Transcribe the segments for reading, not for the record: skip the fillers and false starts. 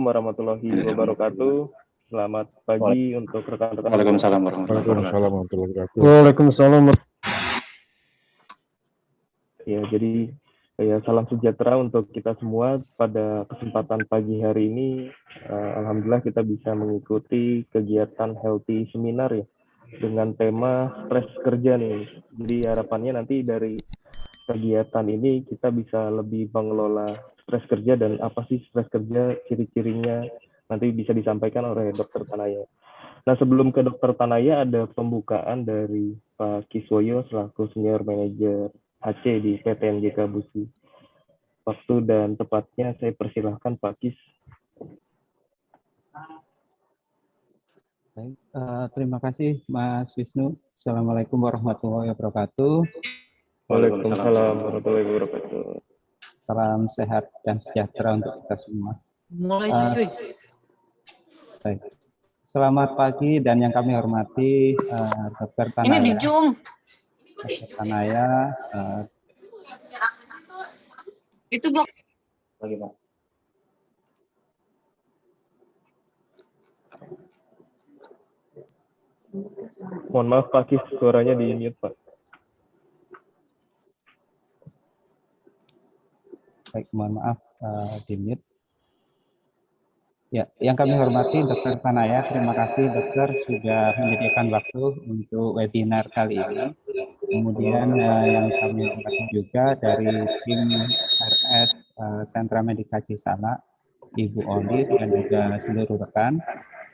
warahmatullahi wabarakatuh. Selamat pagi untuk rekan-rekan. Waalaikumsalam warahmatullahi wabarakatuh. Waalaikumsalam. Ya, jadi salam sejahtera untuk kita semua pada kesempatan pagi hari ini. Alhamdulillah kita bisa mengikuti kegiatan healthy seminar ya dengan tema stres kerja nih. Jadi harapannya nanti dari kegiatan ini kita bisa lebih mengelola stres kerja dan apa sih stres kerja, ciri-cirinya nanti bisa disampaikan oleh Dr. Tanaya. Nah, sebelum ke Dr. Tanaya ada pembukaan dari Pak Kiswoyo selaku Senior Manager HC di PT NGK Busi. Waktu dan tepatnya saya persilahkan Pak Kis. Baik, terima kasih Mas Wisnu. Assalamualaikum warahmatullahi wabarakatuh. Waalaikumsalam warahmatullahi wabarakatuh. Salam sehat dan sejahtera untuk kita semua. Mulai cuy. Baik. Selamat pagi dan yang kami hormati Dr. Tanaya. Ini di Zoom. Dr. Tanaya. Itu Bok. Lagi, Pak. Mohon maaf Pak Kis, suaranya di mute Pak. Baik, mohon maaf di mute. Ya, yang kami hormati Dr. Tanaya, terima kasih Dokter sudah menyediakan waktu untuk webinar kali ini. Kemudian yang kami hormati juga dari tim RS Sentra Medika Cisala, Ibu Oli dan juga seluruh rekan.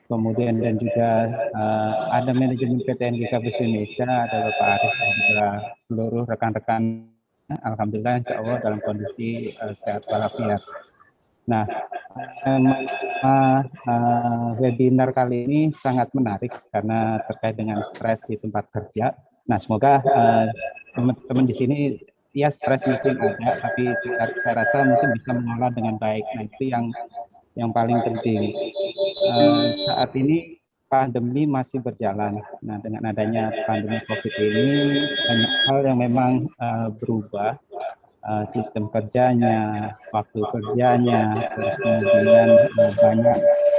Kemudian dan juga ada manajemen PT NGK Bus Indonesia, ada Bapak Aris dan juga seluruh rekan-rekan. Alhamdulillah insya Allah dalam kondisi sehat walafiat. Nah, webinar kali ini sangat menarik karena terkait dengan stres di tempat kerja. Nah, semoga teman-teman di sini ya stres mungkin ada, tapi saya rasa mungkin bisa mengolah dengan baik. Nah, itu yang paling penting. Saat ini pandemi masih berjalan. Nah, dengan adanya pandemi COVID ini banyak hal yang memang berubah. Sistem kerjanya, waktu kerjanya, terus kemudian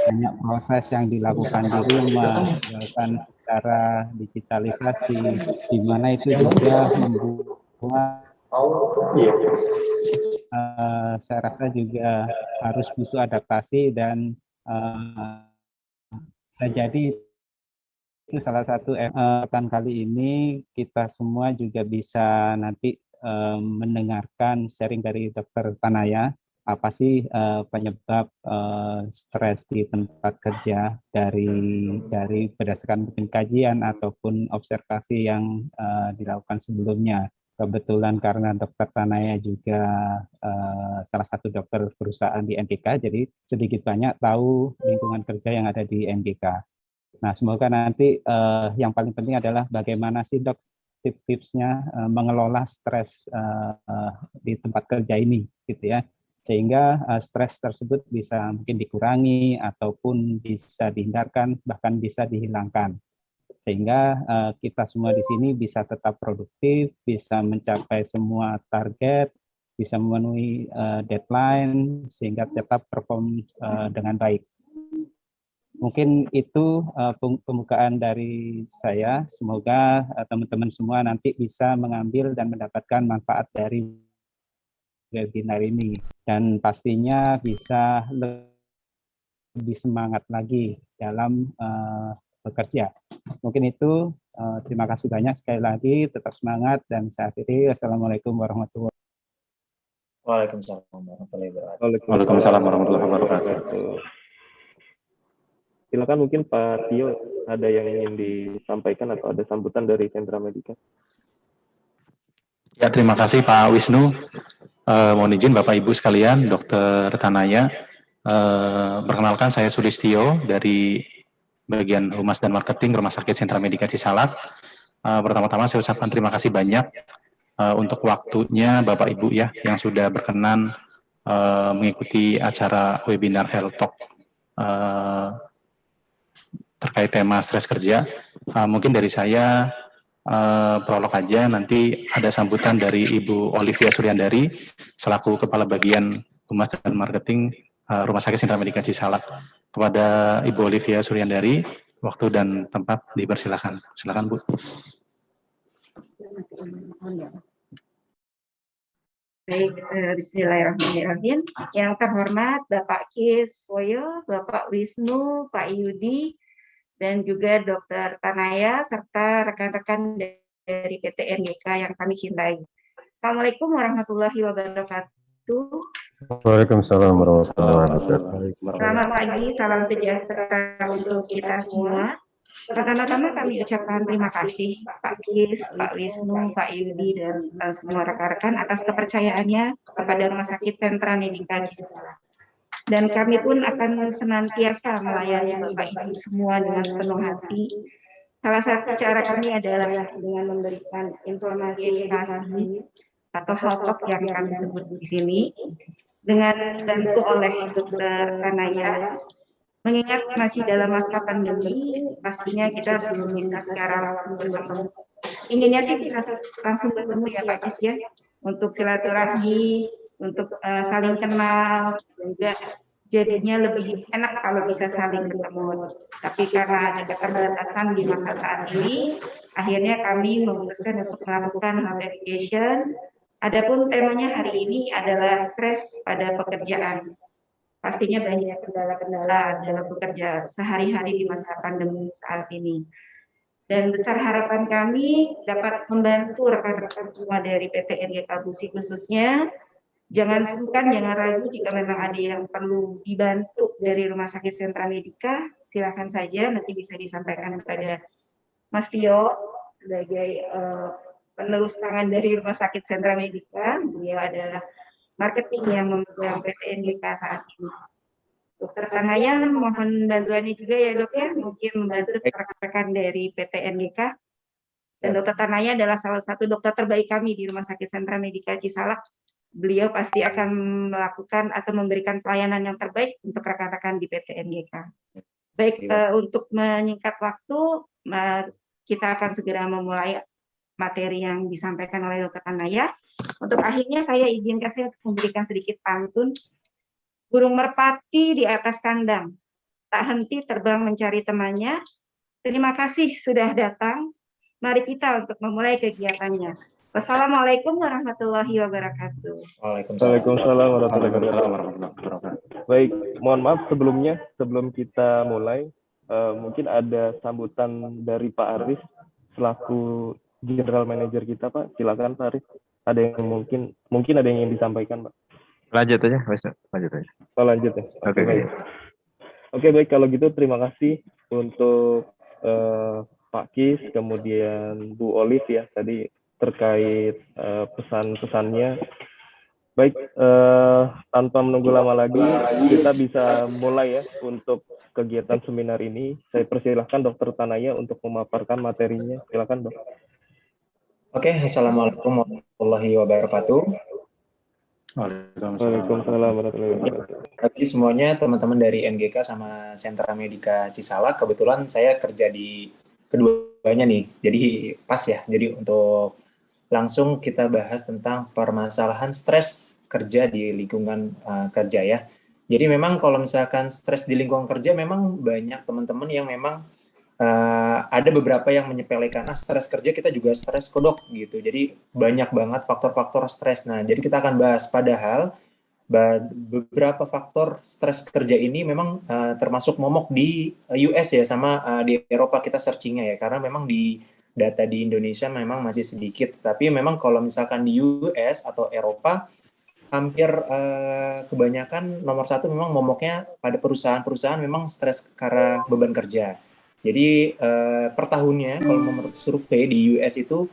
banyak proses yang dilakukan di rumah, dilakukan secara digitalisasi, di mana itu juga membuat saya rasa juga harus butuh adaptasi dan bisa jadi itu salah satu kali ini kita semua juga bisa nanti mendengarkan sharing dari Dr. Tanaya, apa sih penyebab stres di tempat kerja dari berdasarkan mungkin kajian ataupun observasi yang dilakukan sebelumnya. Kebetulan karena Dr. Tanaya juga salah satu dokter perusahaan di NGK, jadi sedikit banyak tahu lingkungan kerja yang ada di NGK. Nah, semoga nanti yang paling penting adalah bagaimana sih dok tips-tipsnya mengelola stres di tempat kerja ini, gitu ya, sehingga stres tersebut bisa mungkin dikurangi ataupun bisa dihindarkan, bahkan bisa dihilangkan, sehingga kita semua di sini bisa tetap produktif, bisa mencapai semua target, bisa memenuhi deadline, sehingga tetap perform dengan baik. Mungkin itu pembukaan dari saya. Semoga teman-teman semua nanti bisa mengambil dan mendapatkan manfaat dari webinar ini. Dan pastinya bisa lebih semangat lagi dalam bekerja. Mungkin itu. Terima kasih banyak sekali lagi. Tetap semangat dan saya akhiri. Assalamualaikum warahmatullahi wabarakatuh. Waalaikumsalam warahmatullahi wabarakatuh. Waalaikumsalam warahmatullahi wabarakatuh. Silakan mungkin Pak Tio ada yang ingin disampaikan atau ada sambutan dari Sentra Medika. Ya, terima kasih Pak Wisnu. Mohon izin Bapak Ibu sekalian, Dr. Tanaya. Perkenalkan saya Sulistyo dari bagian Humas dan Marketing Rumah Sakit Sentra Medika Cisalak. Pertama-tama saya ucapkan terima kasih banyak untuk waktunya Bapak Ibu ya yang sudah berkenan mengikuti acara webinar Health Talk terkait tema stres kerja. Mungkin dari saya prolog aja, nanti ada sambutan dari Ibu Olivia Suryandari selaku Kepala Bagian Humas dan Marketing Rumah Sakit Sentra Medika Cisalak. Kepada Ibu Olivia Suryandari, waktu dan tempat dipersilakan. Silakan Bu. Baik, bismillahirrahmanirrahim. Yang terhormat Bapak Kiswoyo, Bapak Wisnu, Pak Yudi, dan juga Dr. Tanaya, serta rekan-rekan dari PT NGK yang kami cintai. Assalamualaikum warahmatullahi wabarakatuh. Waalaikumsalam warahmatullahi wabarakatuh. Selamat pagi, salam sejahtera untuk kita semua. Pertama-tama kami ucapkan terima kasih Pak Kis, Pak Wisnu, Pak Yudi, dan semua rekan-rekan atas kepercayaannya kepada Rumah Sakit Sentra Medika Cisalak. Dan kami pun akan senantiasa melayani Bapak Ibu semua dengan sepenuh hati. Salah satu cara kami adalah dengan memberikan informasi edukasi atau hotspot yang kami sebut di sini, dengan dibantu oleh Dr. Tanaya. Mengingat masih dalam masa pandemi, pastinya kita belum bisa secara langsung bertemu. Inginnya sih bisa langsung bertemu ya Pak Kis ya, untuk silaturahmi, untuk saling kenal, juga jadinya lebih enak kalau bisa saling bertemu. Tapi karena ada keterbatasan di masa saat ini, akhirnya kami memutuskan untuk melakukan health education. Adapun temanya hari ini adalah stres pada pekerjaan. Pastinya banyak kendala-kendala dalam bekerja sehari-hari di masa pandemi saat ini. Dan besar harapan kami dapat membantu rekan-rekan semua dari PT NGK Busi khususnya. Jangan sungkan, jangan ragu jika memang ada yang perlu dibantu dari Rumah Sakit Sentra Medika, silakan saja, nanti bisa disampaikan kepada Mas Tio sebagai penerus tangan dari Rumah Sakit Sentra Medika. Beliau adalah marketing yang memegang PT NGK saat ini. Dokter Tanaya mohon bantuannya juga ya dok ya, mungkin membantu rekan-rekan dari PT NGK. Dan Dokter Tanaya adalah salah satu dokter terbaik kami di Rumah Sakit Sentra Medika Cisalak. Beliau pasti akan melakukan atau memberikan pelayanan yang terbaik untuk rekan-rekan di PT NGK. Baik, untuk menyingkat waktu, kita akan segera memulai materi yang disampaikan oleh Dokter Tanaya. Untuk akhirnya saya izinkan saya memberikan sedikit pantun. Burung merpati di atas kandang, tak henti terbang mencari temannya. Terima kasih sudah datang. Mari kita untuk memulai kegiatannya. Wassalamualaikum warahmatullahi wabarakatuh. Waalaikumsalam warahmatullahi wabarakatuh. Baik, mohon maaf sebelumnya, sebelum kita mulai, mungkin ada sambutan dari Pak Aris selaku General Manager kita, Pak. Silakan Pak Aris. Ada yang mungkin ada yang ingin disampaikan, Pak. Lanjut aja, lanjut aja. Oh, lanjut ya. Oke, baik. Oke, baik, kalau gitu terima kasih untuk Pak Kis, kemudian Bu Olive ya tadi terkait pesan-pesannya. Baik, tanpa menunggu lama lagi, kita bisa mulai ya untuk kegiatan seminar ini. Saya persilahkan Dokter Tanaya untuk memaparkan materinya. Silakan, Dok. Oke, Assalamualaikum warahmatullahi wabarakatuh. Waalaikumsalam warahmatullahi wabarakatuh. Bagi semuanya teman-teman dari NGK sama Sentra Medika Cisalak, kebetulan saya kerja di keduanya nih, jadi pas ya. Jadi untuk langsung kita bahas tentang permasalahan stres kerja di lingkungan kerja ya. Jadi memang kalau misalkan stres di lingkungan kerja memang banyak teman-teman yang memang ada beberapa yang menyepelekan, stres kerja kita juga stres kodok gitu. Jadi banyak banget faktor-faktor stres. Nah, jadi kita akan bahas padahal beberapa faktor stres kerja ini memang termasuk momok di US ya, sama di Eropa kita searchingnya ya, karena memang di data di Indonesia memang masih sedikit. Tapi memang kalau misalkan di US atau Eropa hampir kebanyakan nomor satu memang momoknya pada perusahaan-perusahaan memang stres karena beban kerja. Jadi per tahunnya kalau menurut survei di US itu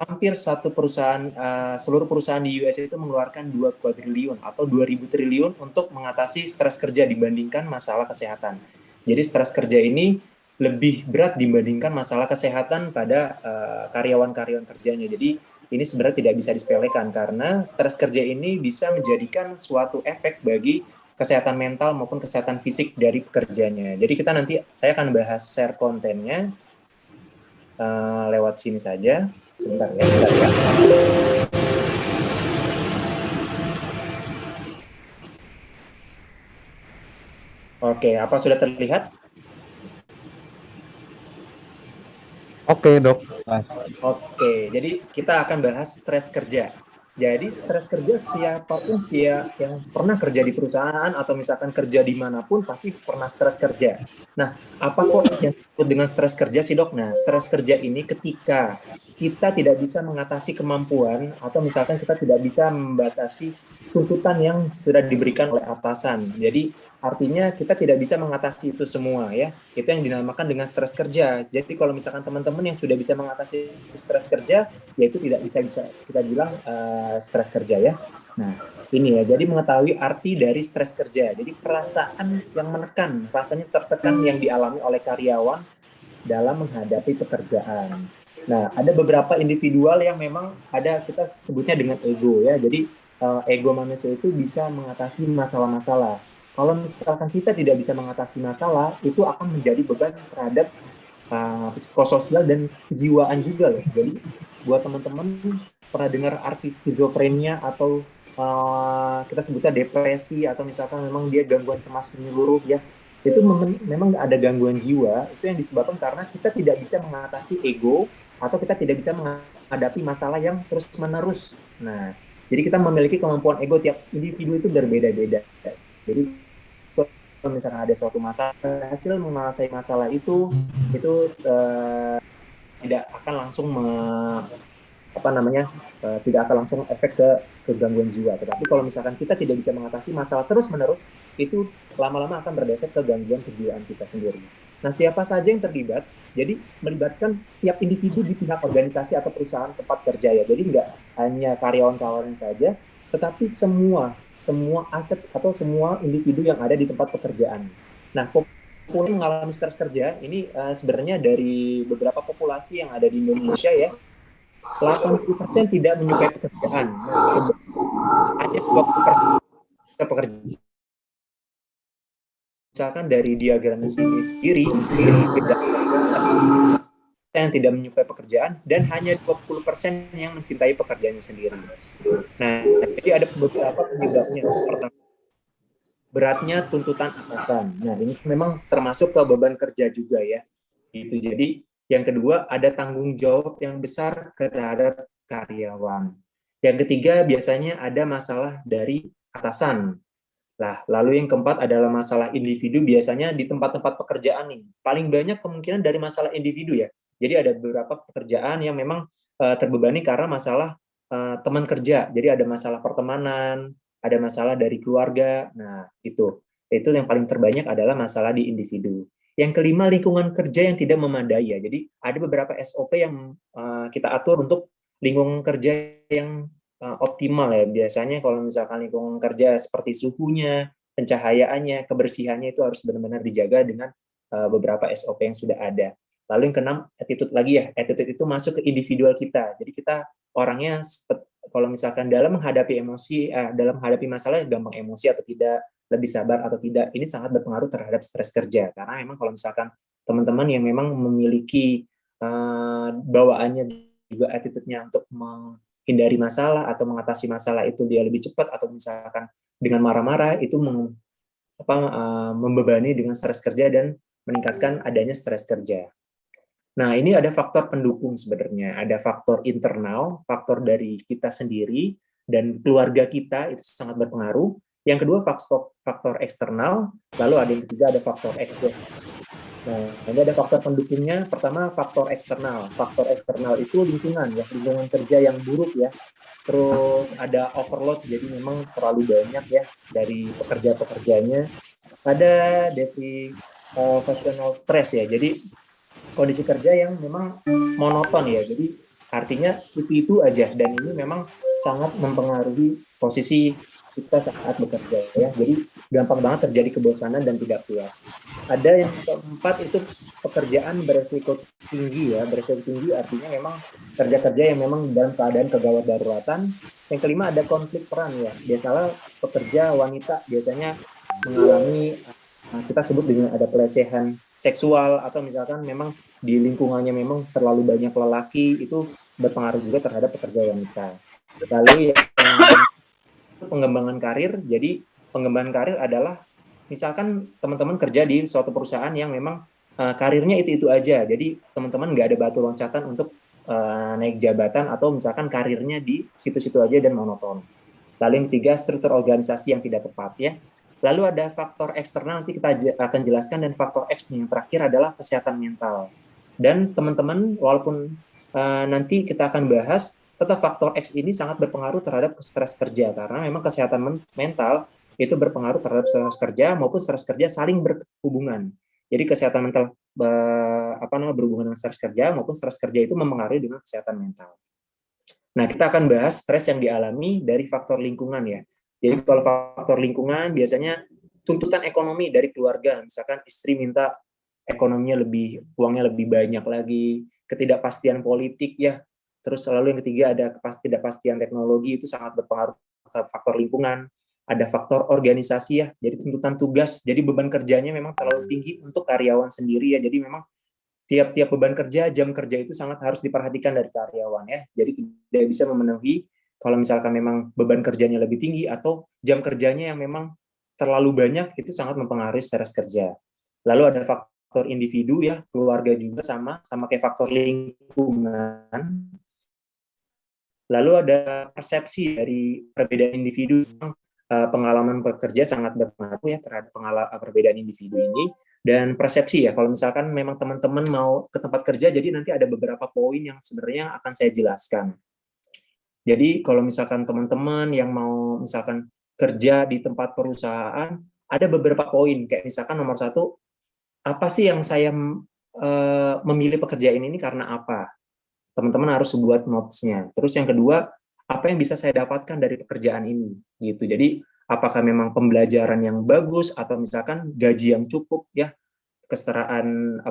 hampir satu perusahaan, seluruh perusahaan di US itu mengeluarkan 2 kuadriliun atau 2.000 triliun untuk mengatasi stres kerja dibandingkan masalah kesehatan. Jadi stres kerja ini lebih berat dibandingkan masalah kesehatan pada karyawan-karyawan kerjanya. Jadi ini sebenarnya tidak bisa disepelekan karena stres kerja ini bisa menjadikan suatu efek bagi kesehatan mental maupun kesehatan fisik dari pekerjanya. Jadi kita nanti, saya akan bahas share kontennya lewat sini saja. Sebentar ya. Oke, apa sudah terlihat? Oke, Dok. Oke, jadi kita akan bahas stres kerja. Jadi stres kerja siapapun yang pernah kerja di perusahaan atau misalkan kerja dimanapun pasti pernah stres kerja. Nah, apa kok yang disebut dengan stres kerja sih dok? Nah, stres kerja ini ketika kita tidak bisa mengatasi kemampuan atau misalkan kita tidak bisa membatasi tuntutan yang sudah diberikan oleh atasan. Jadi artinya kita tidak bisa mengatasi itu semua ya. Itu yang dinamakan dengan stres kerja. Jadi kalau misalkan teman-teman yang sudah bisa mengatasi stres kerja, yaitu tidak bisa kita bilang stres kerja ya. Nah, ini ya. Jadi mengetahui arti dari stres kerja. Jadi perasaan yang menekan, rasanya tertekan yang dialami oleh karyawan dalam menghadapi pekerjaan. Nah, ada beberapa individual yang memang ada kita sebutnya dengan ego ya. Jadi ego manusia itu bisa mengatasi masalah-masalah. Kalau misalkan kita tidak bisa mengatasi masalah, itu akan menjadi beban terhadap psikososial dan kejiwaan juga loh. Jadi buat teman-teman pernah dengar arti skizofrenia atau kita sebutnya depresi atau misalkan memang dia gangguan cemas menyeluruh ya, itu memang ada gangguan jiwa itu yang disebabkan karena kita tidak bisa mengatasi ego atau kita tidak bisa menghadapi masalah yang terus-menerus. Nah, jadi kita memiliki kemampuan ego, tiap individu itu berbeda-beda. Jadi kalau misalkan ada suatu masalah, hasil menguasai masalah itu tidak akan langsung tidak akan langsung efek ke gangguan jiwa. Tetapi kalau misalkan kita tidak bisa mengatasi masalah terus-menerus, itu lama-lama akan berdefek ke gangguan kejiwaan kita sendiri. Nah, siapa saja yang terlibat? Jadi melibatkan setiap individu di pihak organisasi atau perusahaan tempat kerja ya. Jadi nggak hanya karyawan-karyawan saja, tetapi semua aset atau semua individu yang ada di tempat pekerjaan. Nah, populasi mengalami stres kerja ini sebenarnya dari beberapa populasi yang ada di Indonesia ya, 80% tidak menyukai pekerjaan. Nah, hanya 20% pekerjaan. Misalkan dari diagram sendiri yang tidak menyukai pekerjaan dan hanya 20% yang mencintai pekerjaannya sendiri. Nah, jadi ada beberapa penyebabnya. Pertama, beratnya tuntutan atasan. Nah, ini memang termasuk ke beban kerja juga ya. Gitu. Jadi, yang kedua ada tanggung jawab yang besar terhadap karyawan. Yang ketiga biasanya ada masalah dari atasan. Nah, lalu yang keempat adalah masalah individu, biasanya di tempat-tempat pekerjaan nih. Paling banyak kemungkinan dari masalah individu ya. Jadi ada beberapa pekerjaan yang memang terbebani karena masalah teman kerja. Jadi ada masalah pertemanan, ada masalah dari keluarga. Nah, itu yang paling terbanyak adalah masalah di individu. Yang kelima, lingkungan kerja yang tidak memadai ya. Jadi ada beberapa SOP yang kita atur untuk lingkungan kerja yang optimal ya. Biasanya kalau misalkan lingkungan kerja seperti suhunya, pencahayaannya, kebersihannya itu harus benar-benar dijaga dengan beberapa SOP yang sudah ada. Lalu yang keenam, attitude lagi ya. Attitude itu masuk ke individual kita. Jadi kita orangnya kalau misalkan dalam menghadapi masalah gampang emosi atau tidak, lebih sabar atau tidak, ini sangat berpengaruh terhadap stres kerja. Karena memang kalau misalkan teman-teman yang memang memiliki bawaannya juga attitude-nya untuk hindari masalah atau mengatasi masalah itu dia lebih cepat, atau misalkan dengan marah-marah itu membebani dengan stres kerja dan meningkatkan adanya stres kerja. Nah, ini ada faktor pendukung sebenarnya, ada faktor internal, faktor dari kita sendiri dan keluarga kita itu sangat berpengaruh. Yang kedua faktor eksternal, lalu ada yang ketiga ada faktor X. Nah, ini ada faktor pendukungnya. Pertama, faktor eksternal. Faktor eksternal itu lingkungan ya, lingkungan kerja yang buruk ya. Terus ada overload, jadi memang terlalu banyak ya dari pekerja-pekerjanya. Ada deprivational stress ya. Jadi kondisi kerja yang memang monoton ya. Jadi artinya itu aja, dan ini memang sangat mempengaruhi posisi kita saat bekerja ya. Jadi gampang banget terjadi kebosanan dan tidak puas. Ada yang keempat itu pekerjaan beresiko tinggi ya. Beresiko tinggi artinya memang kerja-kerja yang memang dalam keadaan kegawat daruratan. Yang kelima ada konflik peran ya. Biasalah pekerja wanita biasanya mengalami kita sebut dengan ada pelecehan seksual, atau misalkan memang di lingkungannya memang terlalu banyak lelaki, itu berpengaruh juga terhadap pekerja wanita. Lalu yang pengembangan karir, jadi pengembangan karir adalah misalkan teman-teman kerja di suatu perusahaan yang memang karirnya itu aja, jadi teman-teman nggak ada batu loncatan untuk naik jabatan atau misalkan karirnya di situ-situ aja dan monoton. Lalu yang ketiga, struktur organisasi yang tidak tepat ya. Lalu ada faktor eksternal, nanti kita akan jelaskan, dan faktor X nih, yang terakhir adalah kesehatan mental. Dan teman-teman, walaupun nanti kita akan bahas, tetap faktor X ini sangat berpengaruh terhadap stres kerja, karena memang kesehatan mental itu berpengaruh terhadap stres kerja maupun stres kerja saling berhubungan. Jadi kesehatan mental berhubungan dengan stres kerja maupun stres kerja itu mempengaruhi dengan kesehatan mental. Nah, kita akan bahas stres yang dialami dari faktor lingkungan ya. Jadi kalau faktor lingkungan biasanya tuntutan ekonomi dari keluarga, misalkan istri minta uangnya lebih banyak lagi, ketidakpastian politik ya. Terus lalu yang ketiga ada ketidakpastian teknologi, itu sangat berpengaruh terhadap faktor lingkungan. Ada faktor organisasi ya, jadi tuntutan tugas, jadi beban kerjanya memang terlalu tinggi untuk karyawan sendiri ya. Jadi memang tiap beban kerja, jam kerja itu sangat harus diperhatikan dari karyawan ya. Jadi tidak bisa memenuhi kalau misalkan memang beban kerjanya lebih tinggi atau jam kerjanya yang memang terlalu banyak, itu sangat mempengaruhi stres kerja. Lalu ada faktor individu ya, keluarga juga sama kayak faktor lingkungan. Lalu ada persepsi dari perbedaan individu. Pengalaman bekerja sangat berpengaruh ya terhadap perbedaan individu ini. Dan persepsi ya, kalau misalkan memang teman-teman mau ke tempat kerja, jadi nanti ada beberapa poin yang sebenarnya akan saya jelaskan. Jadi kalau misalkan teman-teman yang mau misalkan kerja di tempat perusahaan, ada beberapa poin, kayak misalkan nomor 1, apa sih yang saya memilih pekerjaan ini karena apa? Teman-teman harus buat notes-nya. Terus yang kedua, apa yang bisa saya dapatkan dari pekerjaan ini? Gitu. Jadi apakah memang pembelajaran yang bagus atau misalkan gaji yang cukup ya, kesetaraan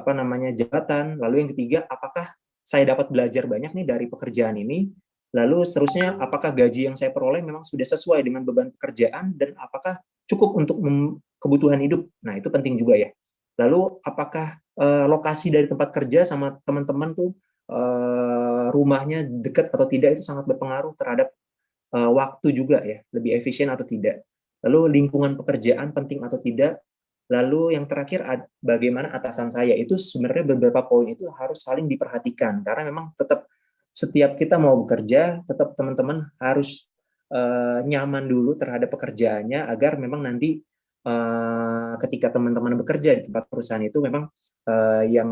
jabatan. Lalu yang ketiga, apakah saya dapat belajar banyak nih dari pekerjaan ini? Lalu seterusnya, apakah gaji yang saya peroleh memang sudah sesuai dengan beban pekerjaan dan apakah cukup untuk kebutuhan hidup? Nah, itu penting juga ya. Lalu apakah lokasi dari tempat kerja sama teman-teman tuh rumahnya dekat atau tidak, itu sangat berpengaruh terhadap waktu juga ya, lebih efisien atau tidak. Lalu lingkungan pekerjaan penting atau tidak. Lalu yang terakhir, bagaimana atasan saya. Itu sebenarnya beberapa poin itu harus saling diperhatikan, karena memang tetap setiap kita mau bekerja, tetap teman-teman harus nyaman dulu terhadap pekerjaannya, agar memang nanti ketika teman-teman bekerja di tempat perusahaan itu memang yang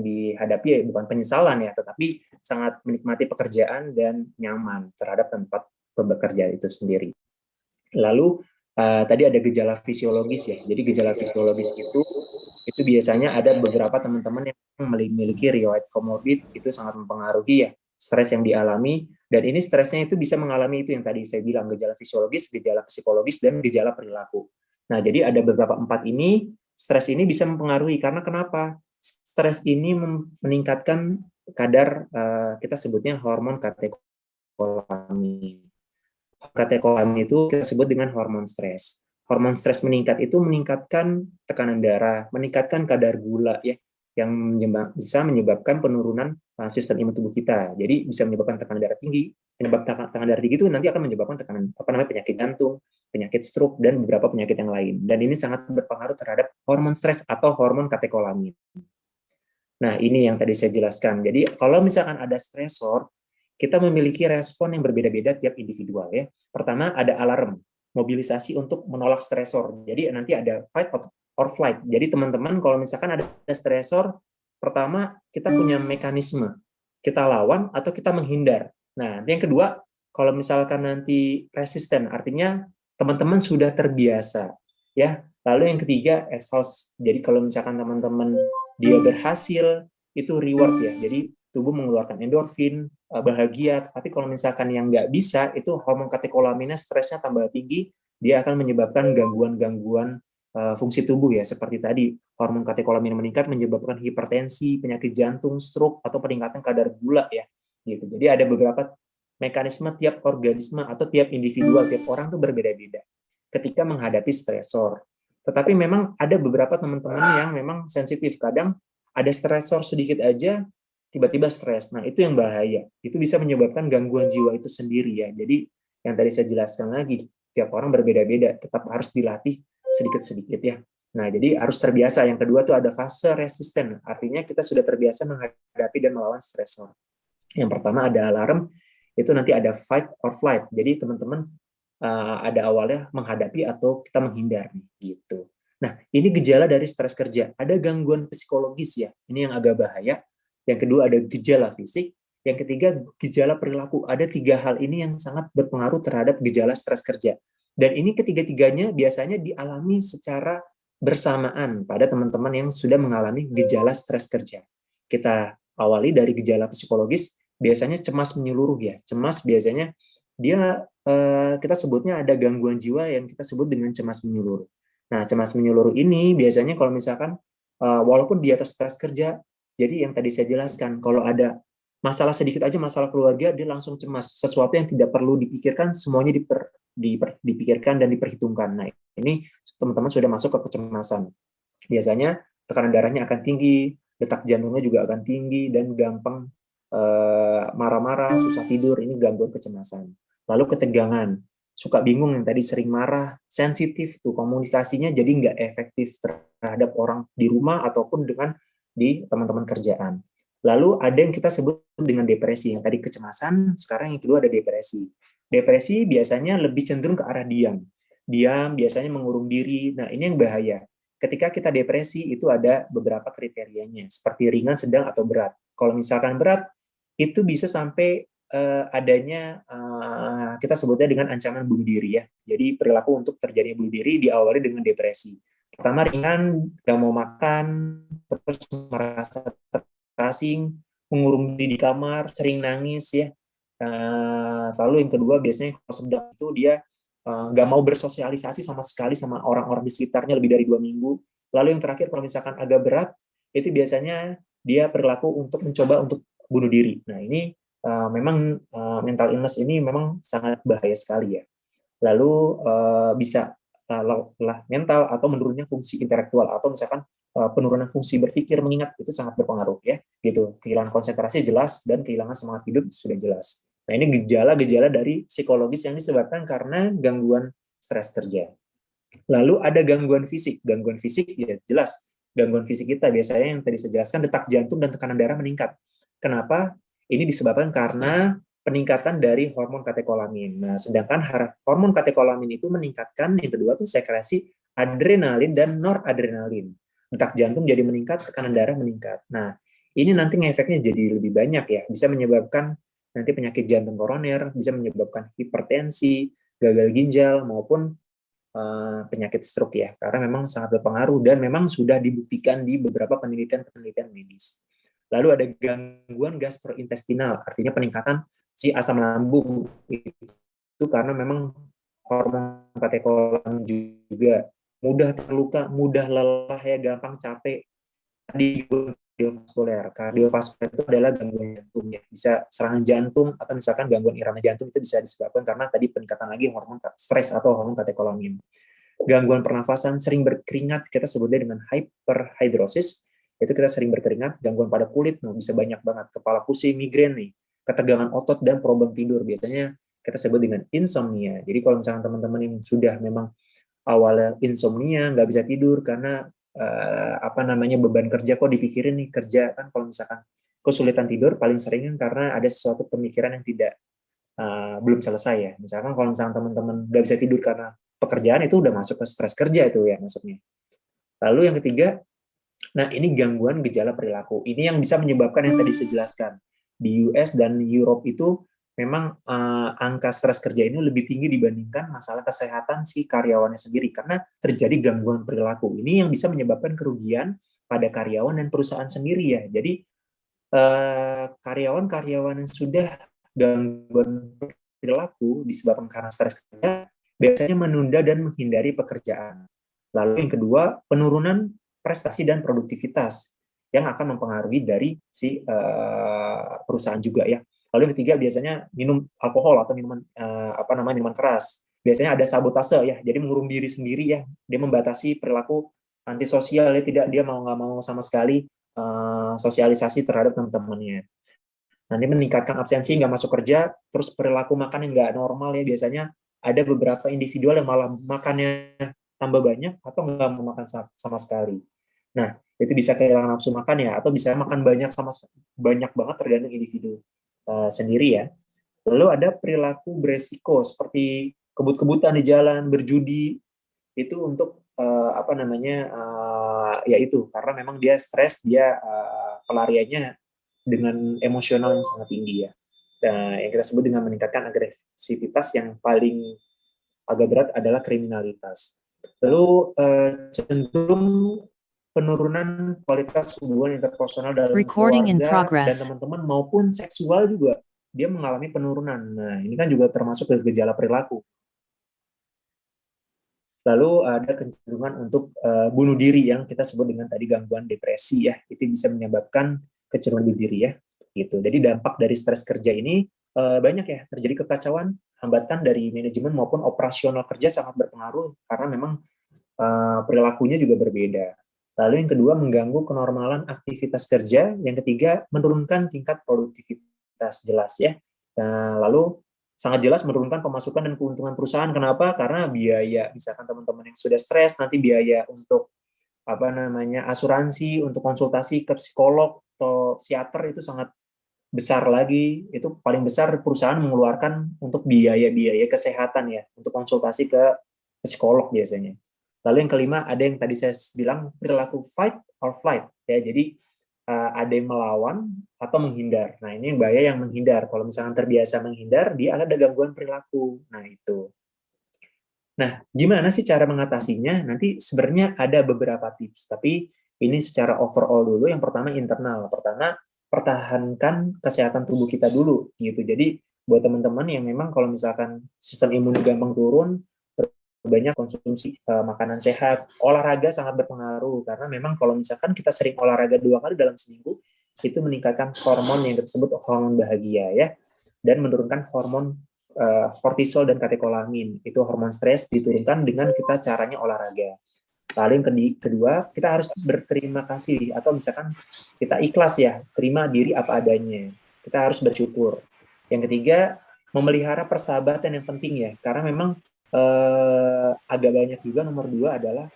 dihadapi ya bukan penyesalan ya, tetapi sangat menikmati pekerjaan dan nyaman terhadap tempat bekerja itu sendiri. Lalu tadi ada gejala fisiologis ya. Jadi gejala fisiologis itu biasanya ada beberapa teman-teman yang memiliki riwayat komorbid, itu sangat mempengaruhi ya stres yang dialami, dan ini stresnya itu bisa mengalami itu yang tadi saya bilang, gejala fisiologis, gejala psikologis, dan gejala perilaku. Nah, jadi ada beberapa 4 ini, stres ini bisa mempengaruhi, karena kenapa? Stres ini meningkatkan kadar kita sebutnya hormon katekolamin. Katekolamin itu kita sebut dengan hormon stres. Hormon stres meningkat itu meningkatkan tekanan darah, meningkatkan kadar gula ya, yang bisa menyebabkan penurunan sistem imun tubuh kita. Jadi bisa menyebabkan tekanan darah tinggi. Penyebab tekanan darah tinggi itu nanti akan menyebabkan penyakit jantung, penyakit stroke, dan beberapa penyakit yang lain. Dan ini sangat berpengaruh terhadap hormon stres atau hormon katekolamin. Nah, ini yang tadi saya jelaskan. Jadi kalau misalkan ada stresor, kita memiliki respon yang berbeda-beda tiap individual ya. Pertama ada alarm, mobilisasi untuk menolak stresor. Jadi nanti ada fight or flight. Jadi teman-teman kalau misalkan ada stresor, pertama kita punya mekanisme, kita lawan atau kita menghindar. Nah, yang kedua, kalau misalkan nanti resisten, artinya teman-teman sudah terbiasa ya. Lalu yang ketiga exhaust. Jadi kalau misalkan teman-teman dia berhasil, itu reward ya. Jadi tubuh mengeluarkan endorfin, bahagia. Tapi kalau misalkan yang nggak bisa, itu hormon katekolaminnya stresnya tambah tinggi, dia akan menyebabkan gangguan-gangguan fungsi tubuh ya, seperti tadi hormon katekolamin meningkat menyebabkan hipertensi, penyakit jantung, stroke, atau peningkatan kadar gula ya. Gitu. Jadi ada beberapa mekanisme tiap organisme atau tiap individual, tiap orang tuh berbeda-beda ketika menghadapi stresor. Tetapi memang ada beberapa teman-teman yang memang sensitif, kadang ada stresor sedikit aja tiba-tiba stres. Nah, itu yang bahaya. Itu bisa menyebabkan gangguan jiwa itu sendiri ya. Jadi yang tadi saya jelaskan lagi, tiap orang berbeda-beda, tetap harus dilatih sedikit-sedikit ya. Nah, jadi harus terbiasa. Yang kedua tuh ada fase resisten, artinya kita sudah terbiasa menghadapi dan melawan stresor. Yang pertama ada alarm, itu nanti ada fight or flight. Jadi teman-teman ada awalnya menghadapi atau kita menghindar gitu. Nah, ini gejala dari stres kerja. Ada gangguan psikologis ya, ini yang agak bahaya. Yang kedua ada gejala fisik. Yang ketiga gejala perilaku. Ada 3 hal ini yang sangat berpengaruh terhadap gejala stres kerja. Dan ini ketiga-tiganya biasanya dialami secara bersamaan pada teman-teman yang sudah mengalami gejala stres kerja. Kita awali dari gejala psikologis, biasanya cemas menyeluruh ya. Cemas biasanya dia kita sebutnya ada gangguan jiwa yang kita sebut dengan cemas menyeluruh. Nah, cemas menyeluruh ini biasanya kalau misalkan walaupun di atas stres kerja, jadi yang tadi saya jelaskan, kalau ada masalah sedikit aja, masalah keluarga, dia langsung cemas. Sesuatu yang tidak perlu dipikirkan, semuanya dipikirkan dan diperhitungkan. Nah, ini teman-teman sudah masuk ke kecemasan. Biasanya tekanan darahnya akan tinggi, detak jantungnya juga akan tinggi, dan gampang marah-marah, susah tidur, ini gangguan kecemasan. Lalu ketegangan, suka bingung yang tadi sering marah, sensitif tuh komunikasinya jadi nggak efektif terhadap orang di rumah ataupun dengan di teman-teman kerjaan. Lalu ada yang kita sebut dengan depresi, yang tadi kecemasan, sekarang yang kedua ada depresi. Depresi biasanya lebih cenderung ke arah diam. Diam biasanya mengurung diri. Nah, ini yang bahaya. Ketika kita depresi itu ada beberapa kriterianya, seperti ringan, sedang, atau berat. Kalau misalkan berat, itu bisa sampai adanya kita sebutnya dengan ancaman bunuh diri ya. Jadi perilaku untuk terjadi bunuh diri diawali dengan depresi. Pertama ringan, nggak mau makan, terus merasa terasing, mengurung diri di kamar, sering nangis ya. Lalu yang kedua biasanya kalau sedang itu dia nggak mau bersosialisasi sama sekali sama orang-orang di sekitarnya lebih dari 2 minggu. Lalu yang terakhir kalau misalkan agak berat, itu biasanya dia perilaku untuk mencoba untuk bunuh diri. Nah, ini memang mental illness ini memang sangat bahaya sekali ya. Lalu bisa lelah mental atau menurunnya fungsi intelektual atau misalkan penurunan fungsi berpikir mengingat itu sangat berpengaruh ya. Gitu. Kehilangan konsentrasi jelas dan kehilangan semangat hidup sudah jelas. Nah, ini gejala-gejala dari psikologis yang disebabkan karena gangguan stres kerja. Lalu ada gangguan fisik. Gangguan fisik ya jelas. Gangguan fisik kita biasanya yang tadi saya jelaskan detak jantung dan tekanan darah meningkat. Kenapa? Ini disebabkan karena peningkatan dari hormon katekolamin. Nah, sedangkan hormon katekolamin itu meningkatkan yang kedua tuh sekresi adrenalin dan noradrenalin. Detak jantung jadi meningkat, tekanan darah meningkat. Nah, ini nanti efeknya jadi lebih banyak ya. Bisa menyebabkan nanti penyakit jantung koroner, bisa menyebabkan hipertensi, gagal ginjal maupun penyakit stroke ya. Karena memang sangat berpengaruh dan memang sudah dibuktikan di beberapa penelitian medis. Lalu ada gangguan gastrointestinal, artinya peningkatan si asam lambung itu karena memang hormon katekolamin juga mudah terluka, mudah lelah ya, gampang capek. Tadi kardiovaskuler itu adalah gangguan jantung ya, bisa serangan jantung atau misalkan gangguan irama jantung itu bisa disebabkan karena tadi peningkatan lagi hormon stres atau hormon katekolamin. Gangguan pernafasan, sering berkeringat, kita sebutnya dengan hyperhidrosis. Itu kita sering berkeringat, gangguan pada kulit, bisa banyak banget, kepala pusing, migrain nih, ketegangan otot dan problem tidur, biasanya kita sebut dengan insomnia. Jadi kalau misalnya teman-teman yang sudah memang awalnya insomnia, nggak bisa tidur karena beban kerja kok dipikirin nih kerja kan, kalau misalkan kesulitan tidur paling sering karena ada sesuatu pemikiran yang tidak belum selesai ya. Misalkan kalau misalkan teman-teman nggak bisa tidur karena pekerjaan, itu udah masuk ke stres kerja itu ya masuknya. Lalu yang ketiga, nah ini gangguan gejala perilaku. Ini yang bisa menyebabkan yang tadi saya jelaskan. Di US dan Europe itu memang angka stres kerja ini lebih tinggi dibandingkan masalah kesehatan si karyawannya sendiri karena terjadi gangguan perilaku. Ini yang bisa menyebabkan kerugian pada karyawan dan perusahaan sendiri ya. Jadi karyawan-karyawan yang sudah gangguan perilaku disebabkan karena stres kerja biasanya menunda dan menghindari pekerjaan. Lalu yang kedua, penurunan prestasi dan produktivitas yang akan mempengaruhi dari si perusahaan juga ya. Lalu yang ketiga biasanya minum alkohol atau minuman keras. Biasanya ada sabotase ya, jadi mengurung diri sendiri ya. Dia membatasi perilaku antisosial ya, dia nggak mau sama sekali sosialisasi terhadap teman-temannya. Nanti meningkatkan absensi, nggak masuk kerja, terus perilaku makan yang nggak normal ya, biasanya ada beberapa individual yang malah makannya tambah banyak atau nggak mau makan sama sekali. Nah, itu bisa kehilangan nafsu makan ya, atau bisa makan banyak banyak banget tergantung individu sendiri ya. Lalu ada perilaku beresiko seperti kebut-kebutan di jalan, berjudi, itu untuk ya itu karena memang dia stres, dia pelariannya dengan emosional yang sangat tinggi ya. Yang kita sebut dengan meningkatkan agresivitas, yang paling agak berat adalah kriminalitas. Lalu cenderung penurunan kualitas hubungan interpersonal dalam keluarga dan teman-teman maupun seksual juga, dia mengalami penurunan. Nah, ini kan juga termasuk gejala perilaku. Lalu ada kecenderungan untuk bunuh diri yang kita sebut dengan tadi gangguan depresi ya, itu bisa menyebabkan kecenderungan bunuh diri ya, gitu. Jadi dampak dari stres kerja ini banyak ya, terjadi kekacauan, hambatan dari manajemen maupun operasional kerja sangat berpengaruh karena memang perilakunya juga berbeda. Lalu yang kedua, mengganggu kenormalan aktivitas kerja. Yang ketiga, menurunkan tingkat produktivitas, jelas ya. Lalu sangat jelas menurunkan pemasukan dan keuntungan perusahaan. Kenapa? Karena biaya, misalkan teman-teman yang sudah stres, nanti biaya untuk asuransi, untuk konsultasi ke psikolog atau psikiater itu sangat besar lagi. Itu paling besar perusahaan mengeluarkan untuk biaya-biaya kesehatan ya, untuk konsultasi ke psikolog biasanya. Lalu yang kelima, ada yang tadi saya bilang perilaku fight or flight ya. Jadi ada yang melawan atau menghindar. Nah, ini yang bahaya yang menghindar. Kalau misalnya terbiasa menghindar, dia akan ada gangguan perilaku. Nah, itu. Nah, gimana sih cara mengatasinya? Nanti sebenarnya ada beberapa tips, tapi ini secara overall dulu. Yang pertama internal. Pertama, pertahankan kesehatan tubuh kita dulu gitu. Jadi buat teman-teman yang memang kalau misalkan sistem imun gampang turun, banyak konsumsi makanan sehat, olahraga sangat berpengaruh karena memang kalau misalkan kita sering olahraga 2 kali dalam seminggu, itu meningkatkan hormon yang disebut hormon bahagia ya, dan menurunkan hormon kortisol dan katekolamin, itu hormon stres diturunkan dengan kita caranya olahraga. Lalu yang kedua, kita harus berterima kasih atau misalkan kita ikhlas ya, terima diri apa adanya, kita harus bersyukur. Yang ketiga, memelihara persahabatan yang penting ya, karena memang agak banyak juga nomor 2 adalah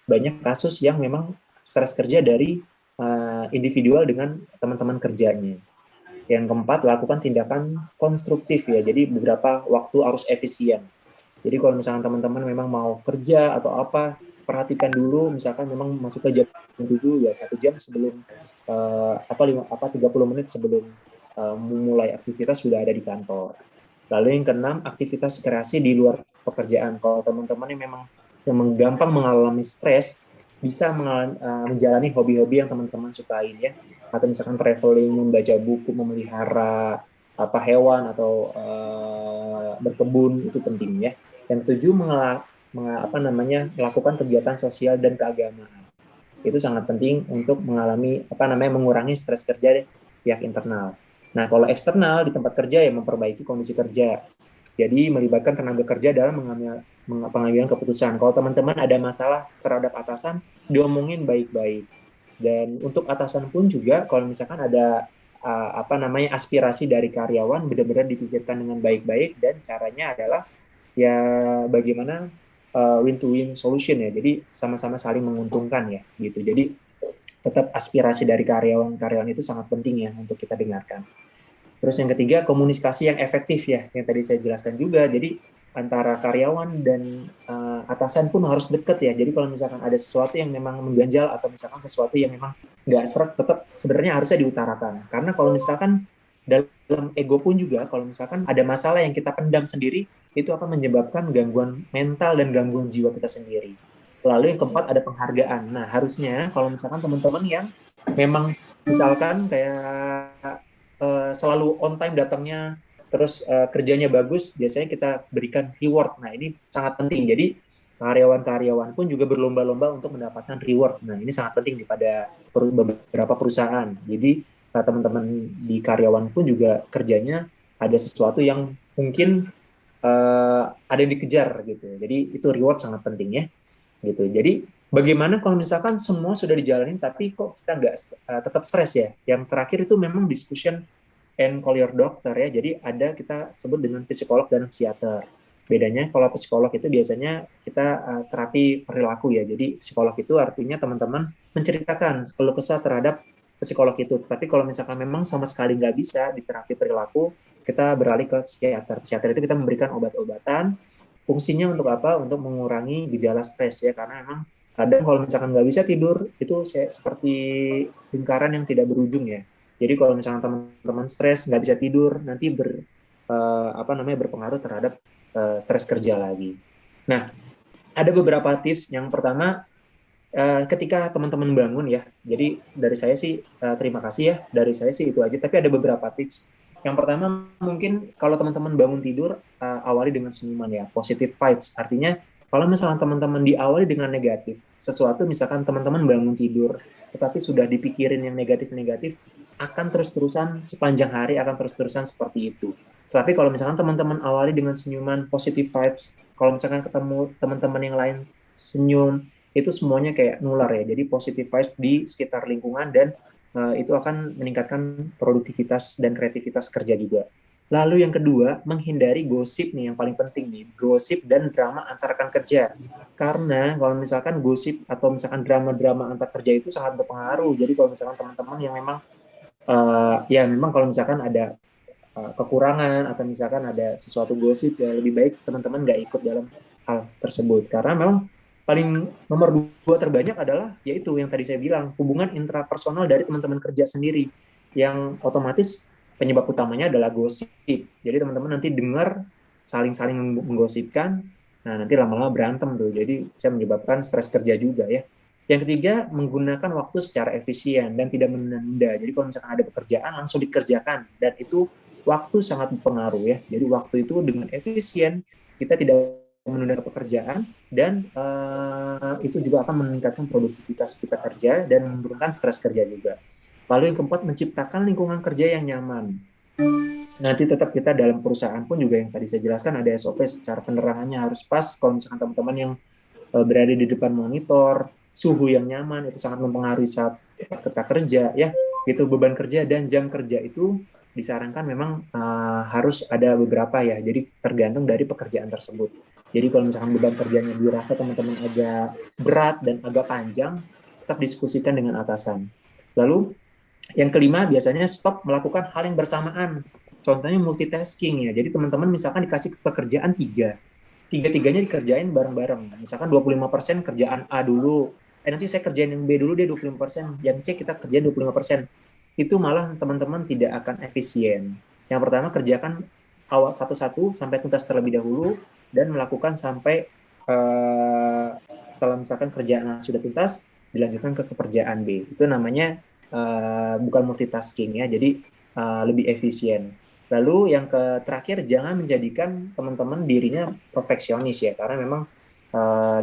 banyak kasus yang memang stres kerja dari individual dengan teman-teman kerjanya. Yang keempat, lakukan tindakan konstruktif ya, jadi beberapa waktu harus efisien. Jadi kalau misalkan teman-teman memang mau kerja atau apa, perhatikan dulu, misalkan memang masuk ke jam 7 ya 1 jam sebelum atau 30 menit sebelum memulai aktivitas sudah ada di kantor. Lalu yang keenam, aktivitas kreasi di luar pekerjaan. Kalau teman-teman yang memang gampang mengalami stres, bisa menjalani hobi-hobi yang teman-teman sukain ya. Atau misalkan traveling, membaca buku, memelihara hewan atau berkebun, itu penting ya. Yang ketujuh, melakukan kegiatan sosial dan keagamaan. Itu sangat penting untuk mengurangi stres kerja pihak internal. Nah, kalau eksternal di tempat kerja ya memperbaiki kondisi kerja. Jadi melibatkan tenaga kerja dalam pengambilan keputusan. Kalau teman-teman ada masalah terhadap atasan, diomongin baik-baik. Dan untuk atasan pun juga kalau misalkan ada aspirasi dari karyawan benar-benar dipikirkan dengan baik-baik, dan caranya adalah ya bagaimana win-to-win solution ya. Jadi sama-sama saling menguntungkan ya gitu. Jadi tetap aspirasi dari karyawan itu sangat penting ya untuk kita dengarkan. Terus yang ketiga, komunikasi yang efektif ya, yang tadi saya jelaskan juga. Jadi antara karyawan dan atasan pun harus dekat ya. Jadi kalau misalkan ada sesuatu yang memang mengganjal atau misalkan sesuatu yang memang nggak seret, tetap sebenarnya harusnya diutarakan. Karena kalau misalkan dalam ego pun juga, kalau misalkan ada masalah yang kita pendam sendiri, itu akan menyebabkan gangguan mental dan gangguan jiwa kita sendiri. Lalu yang keempat, ada penghargaan. Nah, harusnya kalau misalkan teman-teman yang memang misalkan kayak selalu on time datangnya, terus kerjanya bagus, biasanya kita berikan reward. Nah, ini sangat penting. Jadi karyawan-karyawan pun juga berlomba-lomba untuk mendapatkan reward. Nah, ini sangat penting pada beberapa perusahaan. Jadi teman-teman di karyawan pun juga kerjanya ada sesuatu yang mungkin ada yang dikejar gitu. Jadi itu reward sangat penting ya. Gitu. Jadi bagaimana kalau misalkan semua sudah dijalanin tapi kok kita nggak tetap stres ya? Yang terakhir itu memang discussion and call your doctor ya. Jadi ada kita sebut dengan psikolog dan psikiater. Bedanya kalau psikolog itu biasanya kita terapi perilaku ya. Jadi psikolog itu artinya teman-teman menceritakan keluh kesah terhadap psikolog itu. Tapi kalau misalkan memang sama sekali nggak bisa di terapi perilaku, kita beralih ke psikiater. Psikiater itu kita memberikan obat-obatan. Fungsinya untuk apa? Untuk mengurangi gejala stres ya. Karena memang kadang kalau misalkan nggak bisa tidur, itu seperti lingkaran yang tidak berujung ya. Jadi kalau misalkan teman-teman stres, nggak bisa tidur, nanti berpengaruh terhadap stres kerja lagi. Nah, ada beberapa tips. Yang pertama, ketika teman-teman bangun ya, jadi dari saya sih terima kasih ya, dari saya sih itu aja, tapi ada beberapa tips. Yang pertama mungkin kalau teman-teman bangun tidur, awali dengan senyuman ya, positive vibes, artinya kalau misalkan teman-teman diawali dengan negatif, sesuatu misalkan teman-teman bangun tidur, tetapi sudah dipikirin yang negatif-negatif, akan terus-terusan sepanjang hari, akan terus-terusan seperti itu. Tapi kalau misalkan teman-teman awali dengan senyuman, positive vibes, kalau misalkan ketemu teman-teman yang lain senyum, itu semuanya kayak nular ya. Jadi positive vibes di sekitar lingkungan dan itu akan meningkatkan produktivitas dan kreativitas kerja juga. Lalu yang kedua, menghindari gosip nih yang paling penting nih, gosip dan drama antar rekan kerja. Karena kalau misalkan gosip atau misalkan drama-drama antar kerja itu sangat berpengaruh. Jadi kalau misalkan teman-teman yang memang ya memang kalau misalkan ada kekurangan atau misalkan ada sesuatu gosip, ya lebih baik teman-teman nggak ikut dalam hal tersebut. Karena memang paling nomor 2 terbanyak adalah yaitu yang tadi saya bilang, hubungan intrapersonal dari teman-teman kerja sendiri, yang otomatis penyebab utamanya adalah gosip. Jadi teman-teman nanti dengar saling-saling menggosipkan, nah nanti lama-lama berantem tuh, jadi bisa menyebabkan stres kerja juga ya. Yang ketiga, menggunakan waktu secara efisien dan tidak menunda. Jadi kalau misalkan ada pekerjaan, langsung dikerjakan, dan itu waktu sangat berpengaruh ya. Jadi waktu itu dengan efisien, kita tidak menunda pekerjaan, dan itu juga akan meningkatkan produktivitas kita kerja dan menurunkan stres kerja juga. Lalu yang keempat, menciptakan lingkungan kerja yang nyaman. Nanti tetap kita dalam perusahaan pun juga yang tadi saya jelaskan ada SOP, secara penerangannya harus pas. Kalau misalkan teman-teman yang berada di depan monitor, suhu yang nyaman itu sangat mempengaruhi saat kita kerja ya. Itu beban kerja dan jam kerja itu disarankan memang harus ada beberapa ya. Jadi tergantung dari pekerjaan tersebut. Jadi kalau misalkan beban kerjanya dirasa teman-teman agak berat dan agak panjang, tetap diskusikan dengan atasan. Lalu yang kelima, biasanya stop melakukan hal yang bersamaan. Contohnya multitasking ya. Jadi teman-teman misalkan dikasih pekerjaan 3, tiga-tiganya dikerjain bareng-bareng. Misalkan 25% kerjaan A dulu, nanti saya kerjain yang B dulu deh 25%, yang C kita kerjain 25%. Itu malah teman-teman tidak akan efisien. Yang pertama, kerjakan awal satu-satu sampai tuntas terlebih dahulu, dan melakukan sampai setelah misalkan kerjaan A sudah tuntas, dilanjutkan ke pekerjaan B. Itu namanya bukan multitasking ya, jadi lebih efisien. Lalu yang terakhir, jangan menjadikan teman-teman dirinya perfeksionis ya, karena memang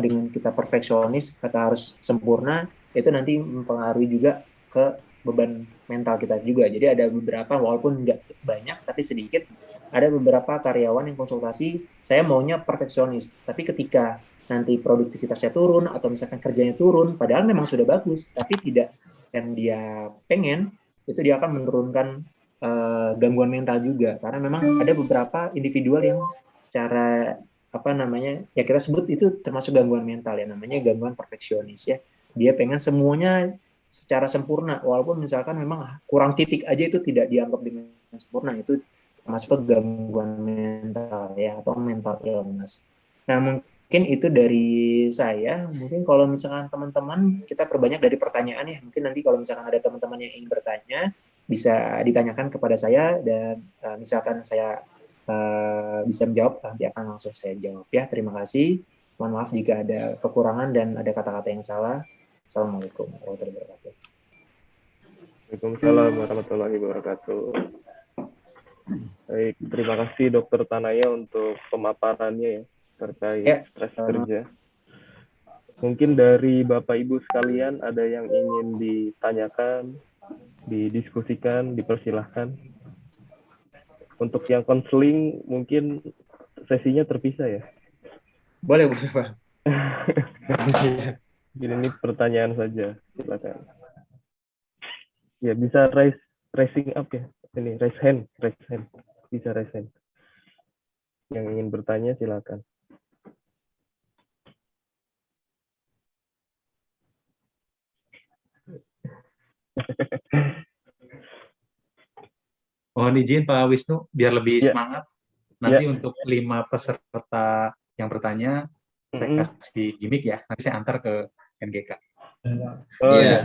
dengan kita perfeksionis, kata harus sempurna, itu nanti mempengaruhi juga ke beban mental kita juga. Jadi ada beberapa, walaupun nggak banyak, tapi sedikit, ada beberapa karyawan yang konsultasi, saya maunya perfeksionis, tapi ketika nanti produktivitasnya turun, atau misalkan kerjanya turun, padahal memang sudah bagus, tapi tidak yang dia pengen, itu dia akan menurunkan gangguan mental juga. Karena memang ada beberapa individual yang secara ya kita sebut itu termasuk gangguan mental ya, namanya gangguan perfeksionis ya. Dia pengen semuanya secara sempurna, walaupun misalkan memang kurang titik aja itu tidak dianggap dengan sempurna, itu termasuk gangguan mental ya, atau mental illness. Nah, mungkin itu dari saya. Mungkin kalau misalkan teman-teman, kita perbanyak dari pertanyaan ya. Mungkin nanti kalau misalkan ada teman-teman yang ingin bertanya, bisa ditanyakan kepada saya, dan misalkan saya bisa menjawab, nanti akan langsung saya jawab ya. Terima kasih. Mohon maaf jika ada kekurangan dan ada kata-kata yang salah. Assalamualaikum warahmatullahi wabarakatuh. Waalaikumsalam warahmatullahi wabarakatuh. Baik, terima kasih Dokter Tanaya untuk pemaparannya ya terkait stres kerja. Mungkin dari Bapak Ibu sekalian ada yang ingin ditanyakan, didiskusikan, dipersilahkan. Untuk yang konseling mungkin sesinya terpisah ya. Boleh Pak. Ini pertanyaan saja, silakan. Ya bisa raising up ya, ini raise hand. Bisa raise hand. Yang ingin bertanya silakan. Mohon izin Pak Wisnu, biar lebih Ya. semangat. Nanti Ya. untuk 5 peserta yang bertanya, saya kasih gimmick ya. Nanti saya antar ke NGK. Oh Iya. ya.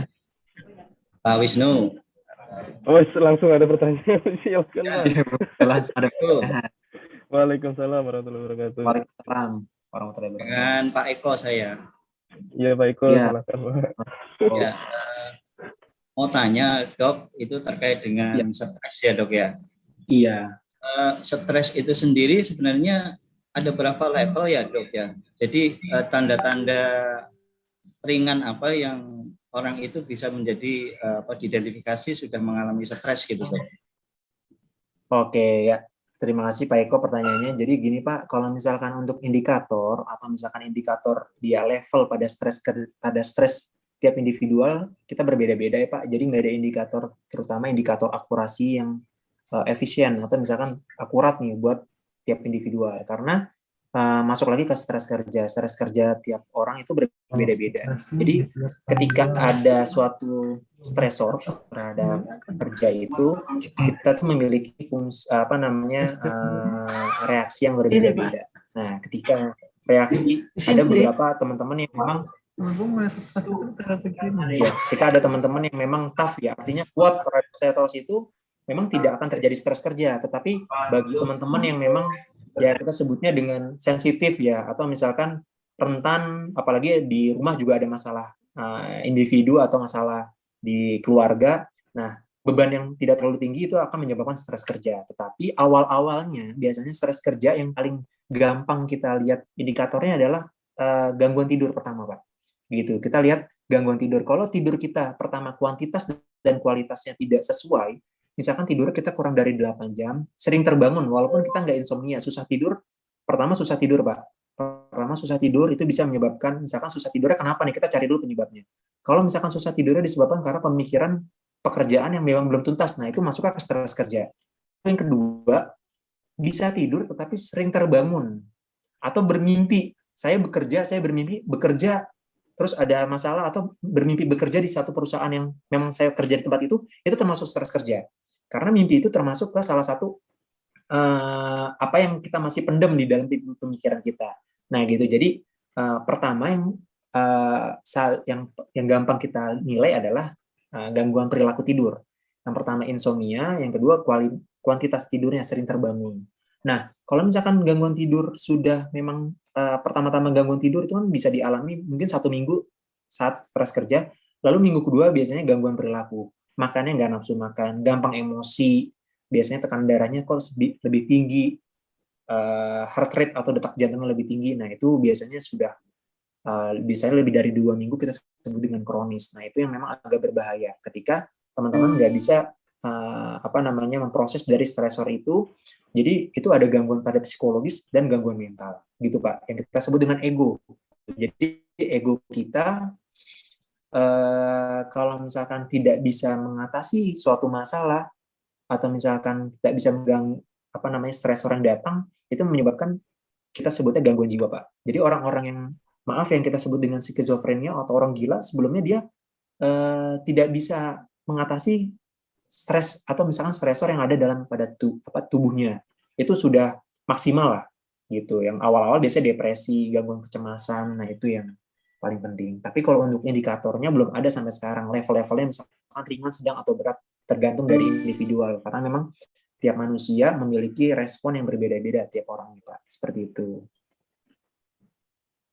Pak Wisnu. Oh, langsung ada pertanyaan. Silakan Pak. Jelas ada. Waalaikumsalam warahmatullahi wabarakatuh. Waalaikumsalam warahmatullahi wabarakatuh. Dengan Pak Eko saya. Iya Pak Iko, Ya. silakan Pak. Ya, mau tanya dok, itu terkait dengan stres ya dok ya. Iya. Stres itu sendiri sebenarnya ada berapa level ya dok ya. Jadi tanda-tanda ringan apa yang orang itu bisa menjadi diidentifikasi sudah mengalami stres gitu dok. Oke ya. Terima kasih Pak Eko pertanyaannya. Jadi gini Pak, kalau misalkan untuk indikator atau misalkan indikator dia level pada stres tiap individual, kita berbeda-beda ya Pak. Jadi nggak ada indikator, terutama indikator akurasi yang efisien atau misalkan akurat nih buat tiap individual. Karena masuk lagi ke stres kerja. Stres kerja tiap orang itu berbeda-beda. Jadi ketika ada suatu stresor terhadap kerja itu, kita tuh memiliki fungsi reaksi yang berbeda-beda. Nah, ketika reaksi ada beberapa teman-teman yang memang ya, ketika ada teman-teman yang memang tough ya, artinya kuat terhadap stres itu memang tidak akan terjadi stres kerja, tetapi bagi teman-teman yang memang ya kita sebutnya dengan sensitif ya, atau misalkan rentan, apalagi di rumah juga ada masalah individu atau masalah di keluarga. Nah, beban yang tidak terlalu tinggi itu akan menyebabkan stres kerja. Tetapi awal-awalnya biasanya stres kerja yang paling gampang kita lihat indikatornya adalah gangguan tidur pertama, Pak. Gitu. Kita lihat gangguan tidur. Kalau tidur kita pertama kuantitas dan kualitasnya tidak sesuai, misalkan tidur kita kurang dari 8 jam, sering terbangun, walaupun kita nggak insomnia, susah tidur, pertama susah tidur, Pak. Pertama susah tidur itu bisa menyebabkan, misalkan susah tidurnya kenapa nih, kita cari dulu penyebabnya. Kalau misalkan susah tidurnya disebabkan karena pemikiran pekerjaan yang memang belum tuntas, nah itu masuknya ke stres kerja. Yang kedua, bisa tidur tetapi sering terbangun, atau bermimpi, saya bermimpi bekerja, terus ada masalah, atau bermimpi bekerja di satu perusahaan yang memang saya kerja di tempat itu termasuk stres kerja. Karena mimpi itu termasuk ke salah satu apa yang kita masih pendam di dalam pemikiran kita. Nah gitu. Jadi pertama yang gampang kita nilai adalah gangguan perilaku tidur. Yang pertama insomnia, yang kedua kuantitas tidurnya sering terbangun. Nah kalau misalkan gangguan tidur sudah memang pertama-tama gangguan tidur itu kan bisa dialami mungkin 1 minggu saat stres kerja, lalu minggu kedua biasanya gangguan perilaku. Makannya nggak nafsu makan, gampang emosi, biasanya tekanan darahnya kok lebih tinggi, heart rate atau detak jantungnya lebih tinggi. Nah itu biasanya sudah biasanya lebih dari 2 minggu kita sebut dengan kronis. Nah itu yang memang agak berbahaya ketika teman-teman nggak bisa memproses dari stresor itu. Jadi itu ada gangguan pada psikologis dan gangguan mental, gitu Pak. Yang kita sebut dengan ego. Jadi ego kita kalau misalkan tidak bisa mengatasi suatu masalah atau misalkan tidak bisa stresor yang datang, itu menyebabkan kita sebutnya gangguan jiwa, Pak. Jadi orang-orang yang yang kita sebut dengan skizofrenia atau orang gila, sebelumnya dia tidak bisa mengatasi stres atau misalkan stresor yang ada dalam pada tubuhnya. Itu sudah maksimal lah gitu. Yang awal-awal biasanya depresi, gangguan kecemasan, nah itu yang paling penting. Tapi kalau untuk indikatornya belum ada sampai sekarang. Level-levelnya misalkan ringan, sedang, atau berat, tergantung dari individual. Karena memang tiap manusia memiliki respon yang berbeda-beda tiap orang, Pak. Seperti itu.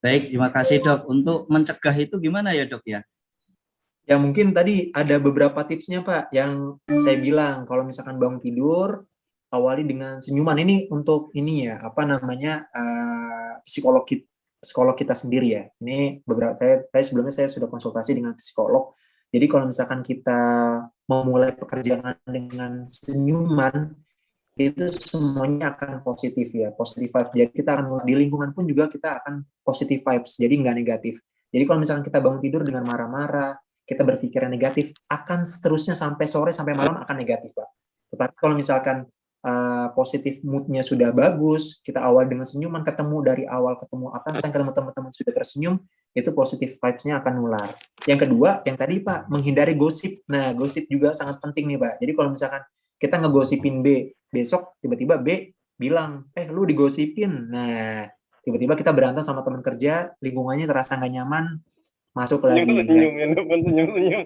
Baik, terima kasih dok. Untuk mencegah itu gimana ya dok ya? Ya mungkin tadi ada beberapa tipsnya Pak, yang saya bilang kalau misalkan bangun tidur, awali dengan senyuman. Ini untuk ini ya, psikolog kita sendiri ya. Ini beberapa sebelumnya saya sudah konsultasi dengan psikolog. Jadi kalau misalkan kita memulai pekerjaan dengan senyuman, itu semuanya akan positif ya, positive vibes. Jadi kita akan di lingkungan pun juga kita akan positive vibes, jadi nggak negatif. Jadi kalau misalkan kita bangun tidur dengan marah-marah, kita berpikiran negatif, akan seterusnya sampai sore sampai malam akan negatif Pak. Tapi kalau misalkan positif moodnya sudah bagus, kita awal dengan senyuman, ketemu dari awal ketemu atasan, ketemu teman-teman sudah tersenyum, itu positif vibes-nya akan nular. Yang kedua, yang tadi Pak, menghindari gosip. Nah, gosip juga sangat penting nih Pak. Jadi kalau misalkan kita ngegosipin B, besok tiba-tiba B bilang, lu digosipin. Nah, tiba-tiba kita berantem sama teman kerja, lingkungannya terasa nggak nyaman, masuk lagi. Senyum.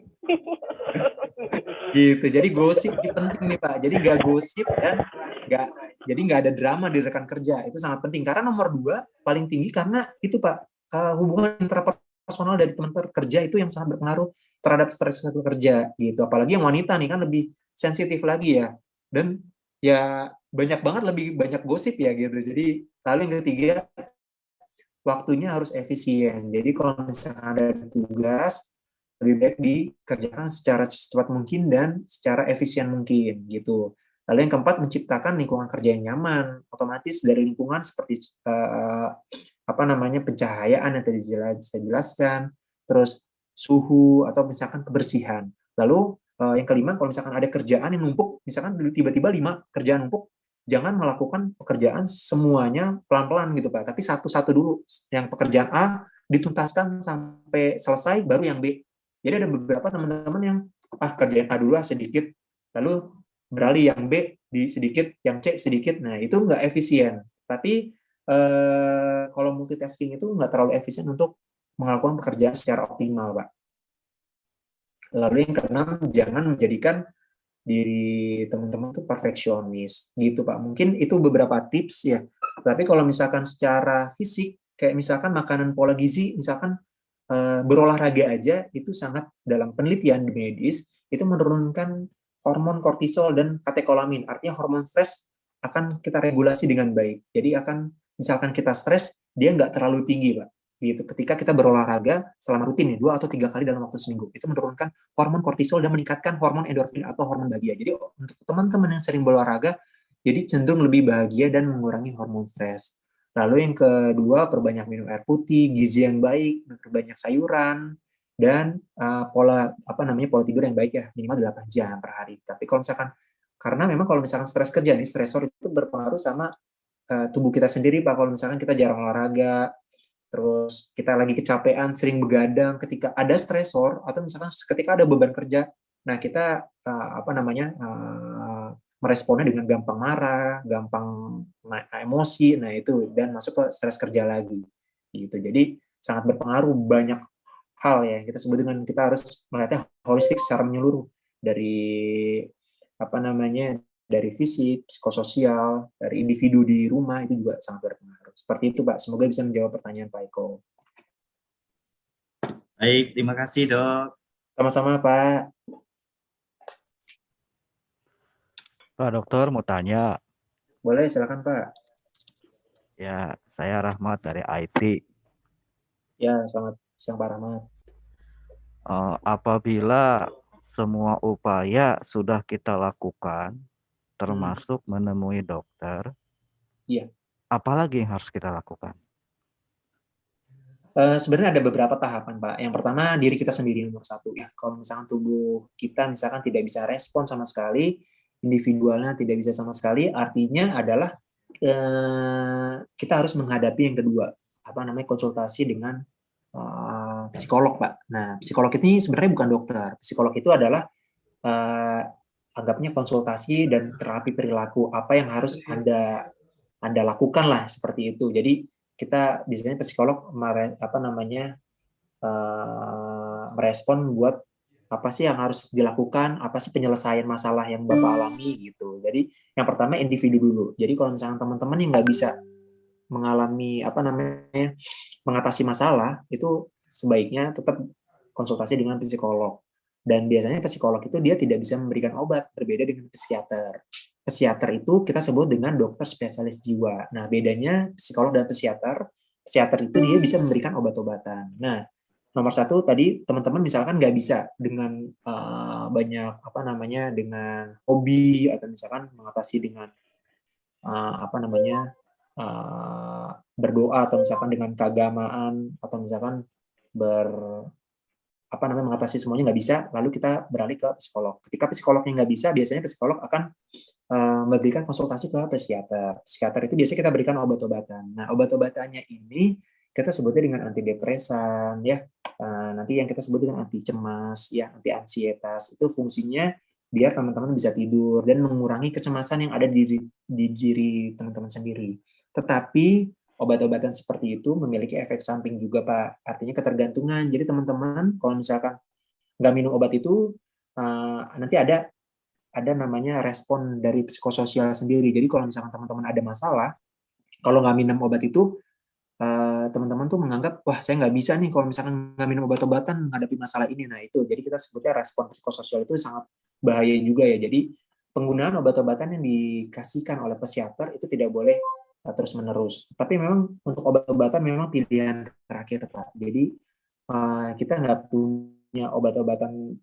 Gitu. Jadi gosip ini penting nih Pak. Jadi nggak gosip dan nggak ada drama di rekan kerja. Itu sangat penting. Karena nomor 2 paling tinggi karena itu Pak, hubungan interpersonal dari teman kerja itu yang sangat berpengaruh terhadap stres kerja gitu. Apalagi yang wanita nih kan lebih sensitif lagi ya. Dan ya banyak banget lebih banyak gosip ya gitu. Jadi lalu yang ketiga, waktunya harus efisien. Jadi kalau misalnya ada tugas, lebih baik dikerjakan secara secepat mungkin dan secara efisien mungkin gitu. Lalu yang keempat, menciptakan lingkungan kerja yang nyaman. Otomatis dari lingkungan seperti pencahayaan yang tadi saya jelaskan, terus suhu atau misalkan kebersihan. Lalu yang kelima, kalau misalkan ada kerjaan yang numpuk, misalkan tiba-tiba 5 kerjaan numpuk, jangan melakukan pekerjaan semuanya pelan-pelan gitu Pak, tapi satu-satu dulu. Yang pekerjaan A dituntaskan sampai selesai, baru yang B. Jadi ada beberapa teman-teman yang kerjaan A dulu sedikit, lalu beralih yang B di sedikit, yang C sedikit. Nah, itu nggak efisien. Tapi kalau multitasking itu nggak terlalu efisien untuk melakukan pekerjaan secara optimal, Pak. Lalu yang keenam, jangan menjadikan diri teman-teman tuh perfeksionis gitu Pak. Mungkin itu beberapa tips ya. Tapi kalau misalkan secara fisik, kayak misalkan makanan pola gizi, misalkan berolahraga aja, itu sangat dalam penelitian medis, itu menurunkan hormon kortisol dan katekolamin. Artinya hormon stres akan kita regulasi dengan baik. Jadi misalkan kita stres, dia nggak terlalu tinggi Pak. Gitu. Ketika kita berolahraga selama rutin 2 atau 3 kali dalam waktu seminggu, itu menurunkan hormon kortisol dan meningkatkan hormon endorfin atau hormon bahagia. Jadi untuk teman-teman yang sering berolahraga, jadi cenderung lebih bahagia dan mengurangi hormon stres. Lalu yang kedua, perbanyak minum air putih, gizi yang baik, perbanyak sayuran, dan pola tidur yang baik ya, minimal 8 jam per hari. Tapi kalau misalkan, karena memang kalau misalkan stres kerja nih, stresor itu berpengaruh sama tubuh kita sendiri Pak. Kalau misalkan kita jarang olahraga, terus kita lagi kecapean, sering begadang, ketika ada stresor atau misalkan ketika ada beban kerja, nah kita meresponnya dengan gampang marah, gampang emosi, nah itu dan masuk ke stres kerja lagi, gitu. Jadi sangat berpengaruh banyak hal ya. Kita sebut dengan kita harus melihatnya holistik secara menyeluruh dari dari fisik, psikososial, dari individu di rumah itu juga sangat berpengaruh. Seperti itu Pak. Semoga bisa menjawab pertanyaan Pak Eko. Baik, terima kasih Dok. Sama-sama Pak. Pak Dokter mau tanya. Boleh, silakan Pak. Ya, saya Rahmat dari IT. Ya, selamat siang Pak Rahmat. Apabila semua upaya sudah kita lakukan, termasuk menemui dokter, iya. Apalagi yang harus kita lakukan? Sebenarnya ada beberapa tahapan, Pak. Yang pertama, diri kita sendiri nomor 1 ya. Kalau misalkan tubuh kita misalkan tidak bisa respon sama sekali, individualnya tidak bisa sama sekali, artinya adalah kita harus menghadapi yang kedua, konsultasi dengan psikolog, Pak. Nah, psikolog ini sebenarnya bukan dokter. Psikolog itu adalah anggapnya konsultasi dan terapi perilaku. Apa yang harus Anda lakukan lah seperti itu. Jadi kita biasanya psikolog merespon buat apa sih yang harus dilakukan, apa sih penyelesaian masalah yang Bapak alami gitu. Jadi yang pertama individu dulu. Jadi kalau misalnya teman-teman yang nggak bisa mengalami mengatasi masalah, itu sebaiknya tetap konsultasi dengan psikolog. Dan biasanya psikolog itu dia tidak bisa memberikan obat, berbeda dengan psikiater. Psikiater itu kita sebut dengan dokter spesialis jiwa. Nah, bedanya psikolog dan psikiater itu dia bisa memberikan obat-obatan. Nah, nomor 1 tadi teman-teman misalkan nggak bisa dengan dengan hobi atau misalkan mengatasi dengan berdoa atau misalkan dengan keagamaan atau misalkan mengatasi semuanya nggak bisa, lalu kita beralih ke psikolog. Ketika psikolognya nggak bisa, biasanya psikolog akan memberikan konsultasi ke psikiater. Psikiater itu biasanya kita berikan obat-obatan. Nah, obat-obatannya ini kita sebutnya dengan antidepresan, ya. Nanti yang kita sebut dengan anti cemas, ya, anti ansietas. Itu fungsinya biar teman-teman bisa tidur dan mengurangi kecemasan yang ada di diri teman-teman sendiri. Tetapi obat-obatan seperti itu memiliki efek samping juga, Pak. Artinya ketergantungan. Jadi teman-teman kalau misalkan nggak minum obat itu, nanti ada namanya respon dari psikososial sendiri. Jadi kalau misalkan teman-teman ada masalah, kalau nggak minum obat itu, teman-teman tuh menganggap, wah saya nggak bisa nih kalau misalkan nggak minum obat-obatan menghadapi masalah ini. Nah itu, jadi kita sebutnya respon psikososial itu sangat bahaya juga ya. Jadi penggunaan obat-obatan yang dikasihkan oleh psikiater itu tidak boleh terus-menerus. Tapi memang untuk obat-obatan memang pilihan terakhir, Pak. Jadi kita nggak punya obat-obatan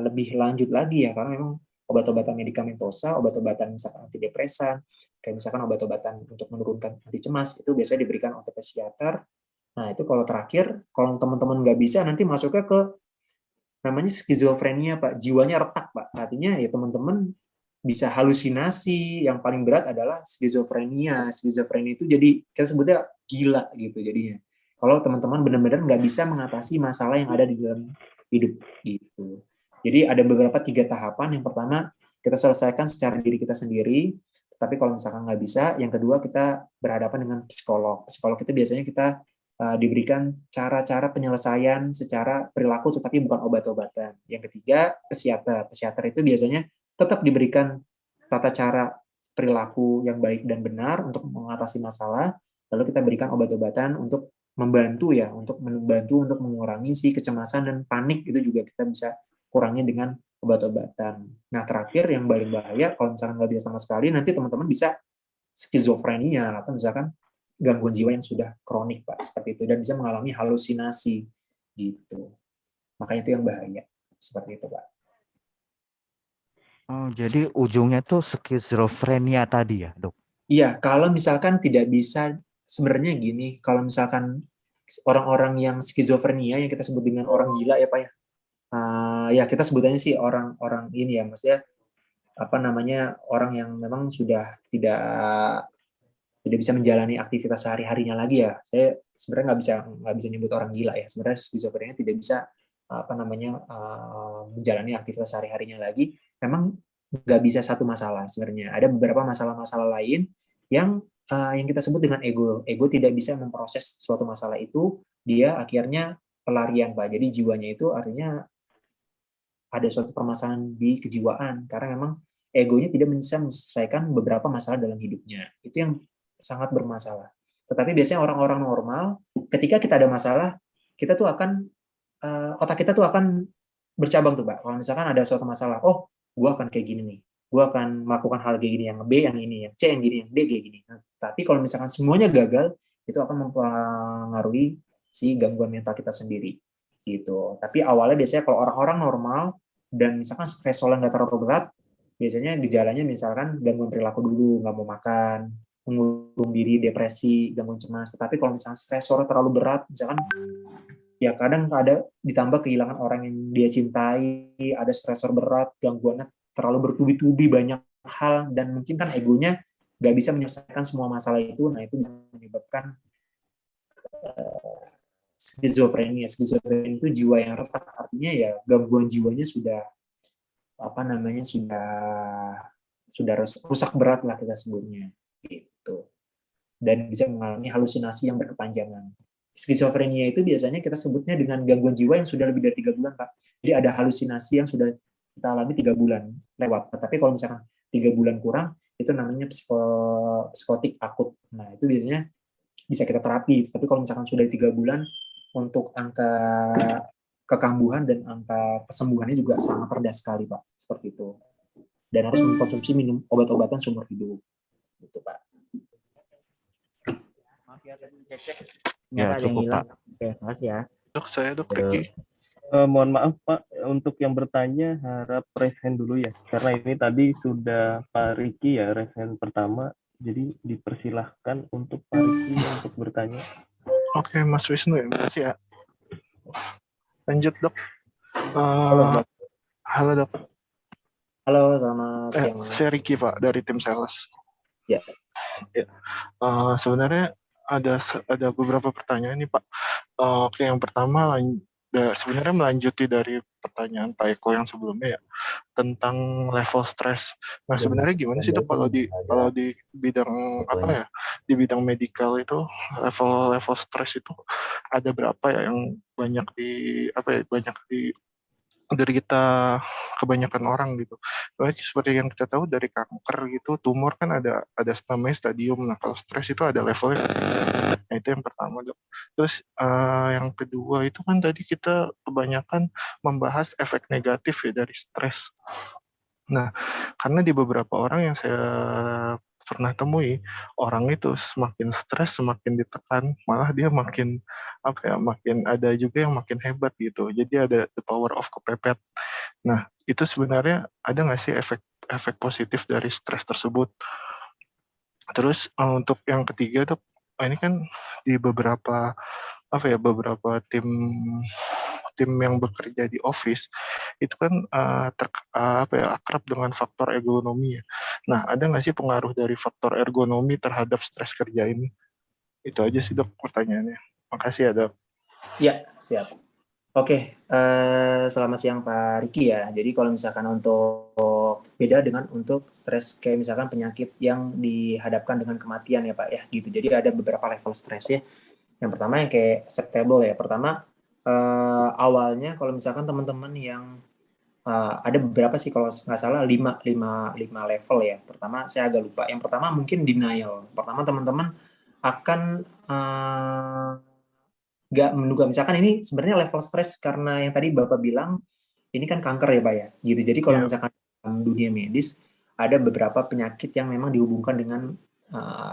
lebih lanjut lagi ya, karena memang obat-obatan medikamentosa, obat-obatan misalkan antidepresan, kayak misalkan obat-obatan untuk menurunkan anti cemas, itu biasanya diberikan oleh psikiater. Nah, itu kalau terakhir, kalau teman-teman nggak bisa, nanti masuknya ke namanya skizofrenia, Pak. Jiwanya retak, Pak. Artinya ya teman-teman bisa halusinasi, yang paling berat adalah skizofrenia. Skizofrenia itu jadi, kita sebutnya gila gitu jadinya. Kalau teman-teman benar-benar nggak bisa mengatasi masalah yang ada di dalam hidup gitu. Jadi ada beberapa 3 tahapan. Yang pertama, kita selesaikan secara diri kita sendiri. Tapi kalau misalkan nggak bisa, yang kedua kita berhadapan dengan psikolog. Psikolog itu biasanya kita diberikan cara-cara penyelesaian secara perilaku, tetapi bukan obat-obatan. Yang ketiga, psikiater. Psikiater itu biasanya tetap diberikan tata cara perilaku yang baik dan benar untuk mengatasi masalah. Lalu kita berikan obat-obatan untuk membantu ya, untuk mengurangi si kecemasan dan panik. Itu juga kita bisa kurangi dengan obat-obatan. Nah, terakhir yang paling bahaya, kalau misalkan nggak bisa sama sekali, nanti teman-teman bisa skizofrenia, atau misalkan gangguan jiwa yang sudah kronik, Pak, seperti itu, dan bisa mengalami halusinasi, gitu. Makanya itu yang bahaya, seperti itu, Pak. Oh, jadi ujungnya tuh skizofrenia tadi ya, Dok? Iya, kalau misalkan tidak bisa, sebenarnya gini, kalau misalkan orang-orang yang skizofrenia, yang kita sebut dengan orang gila ya, Pak, ya, ya kita sebutannya sih orang-orang ini ya, maksudnya orang yang memang sudah tidak bisa menjalani aktivitas sehari-harinya lagi ya. Saya sebenarnya nggak bisa nyebut orang gila ya. Sebenarnya skizofrenia tidak bisa menjalani aktivitas sehari-harinya lagi. Memang nggak bisa satu masalah sebenarnya. Ada beberapa masalah-masalah lain yang kita sebut dengan ego. Ego tidak bisa memproses suatu masalah itu, dia akhirnya pelarian, Pak. Jadi jiwanya itu artinya ada suatu permasalahan di kejiwaan, karena memang egonya tidak bisa menyelesaikan beberapa masalah dalam hidupnya. Itu yang sangat bermasalah. Tetapi biasanya orang-orang normal, ketika kita ada masalah, kita tuh akan, otak kita tuh akan bercabang tuh, Pak. Kalau misalkan ada suatu masalah, oh, gue akan kayak gini nih. Gue akan melakukan hal kayak gini, yang B, yang ini, yang C, yang gini, yang D, kayak gini. Nah, tapi kalau misalkan semuanya gagal, itu akan mempengaruhi si gangguan mental kita sendiri. Gitu. Tapi awalnya biasanya kalau orang-orang normal dan misalkan stresor nggak terlalu berat, biasanya gejalanya misalkan gangguan perilaku dulu, nggak mau makan, mengurung diri, depresi, gangguan cemas. Tapi kalau misalkan stresor terlalu berat, misalkan ya kadang ada ditambah kehilangan orang yang dia cintai, ada stresor berat, gangguannya terlalu bertubi-tubi banyak hal, dan mungkin kan egonya nggak bisa menyelesaikan semua masalah itu. Nah, itu bisa menyebabkan skizofrenia. Skizofrenia itu jiwa yang retak, artinya ya gangguan jiwanya sudah rusak berat lah kita sebutnya gitu, dan bisa mengalami halusinasi yang berkepanjangan. Skizofrenia itu biasanya kita sebutnya dengan gangguan jiwa yang sudah lebih dari 3 bulan, Pak. Jadi ada halusinasi yang sudah kita alami 3 bulan lewat. Tapi kalau misalkan 3 bulan kurang, itu namanya psikotik akut. Nah, itu biasanya bisa kita terapi. Tapi kalau misalkan sudah 3 bulan, untuk angka kekambuhan dan angka kesembuhannya juga sangat rendah sekali, Pak. Seperti itu. Dan harus mengkonsumsi minum obat-obatan seumur hidup. Gitu, Pak. Maaf ya, tadi cek. Ya, cukup, Pak. Oke, makasih ya. Dok, saya Dok Riki. Mohon maaf Pak, untuk yang bertanya harap raise hand dulu ya, karena ini tadi sudah Pak Riki ya raise hand pertama, jadi dipersilahkan untuk Pak Riki untuk bertanya. Oke, Mas Wisnu ya, makasih ya. Lanjut Dok. Halo, Eh, Mbak. halo dok, Halo, selamat siang. saya Ricky Pak dari tim sales. Ya. Ya. Sebenarnya ada beberapa pertanyaan nih Pak. Oke, yang pertama sebenarnya melanjuti dari pertanyaan Pak Eko yang sebelumnya ya tentang level stres. Nah sebenarnya gimana sih dok kalau di bidang apa ya, di bidang medical itu level stres itu ada berapa ya yang banyak di apa ya, banyak di dari kita kebanyakan orang gitu. Soalnya seperti yang kita tahu dari kanker gitu, tumor kan ada namanya stadium. Nah kalau stres itu ada levelnya. Nah itu yang pertama dok. Terus yang kedua itu kan tadi kita kebanyakan membahas efek negatif ya dari stres. Nah karena di beberapa orang yang saya pernah temui, orang itu semakin stres, semakin ditekan, malah dia makin apa ya, makin ada juga yang makin hebat gitu. Jadi ada the power of kepepet. Nah, itu sebenarnya ada nggak sih efek efek positif dari stres tersebut? Terus untuk yang ketiga dok, ini kan di beberapa apa ya, beberapa tim tim yang bekerja di office itu kan apa ya, akrab dengan faktor ergonomi ya. Nah, ada nggak sih pengaruh dari faktor ergonomi terhadap stres kerja ini? Itu aja sih dok pertanyaannya. Makasih ya dok. Ya, siap. Oke, selamat siang Pak Riki ya. Jadi kalau misalkan untuk beda dengan untuk stres kayak misalkan penyakit yang dihadapkan dengan kematian ya Pak ya gitu. Jadi ada beberapa level stres ya. Yang pertama yang kayak acceptable ya. Pertama awalnya kalau misalkan teman-teman yang ada beberapa sih kalau nggak salah 5 level ya. Pertama saya agak lupa. Yang pertama mungkin denial. Pertama teman-teman akan nggak menduga misalkan ini sebenarnya level stres karena yang tadi Bapak bilang ini kan kanker ya Pak ya gitu. Jadi kalau Iya. misalkan dalam dunia medis ada beberapa penyakit yang memang dihubungkan dengan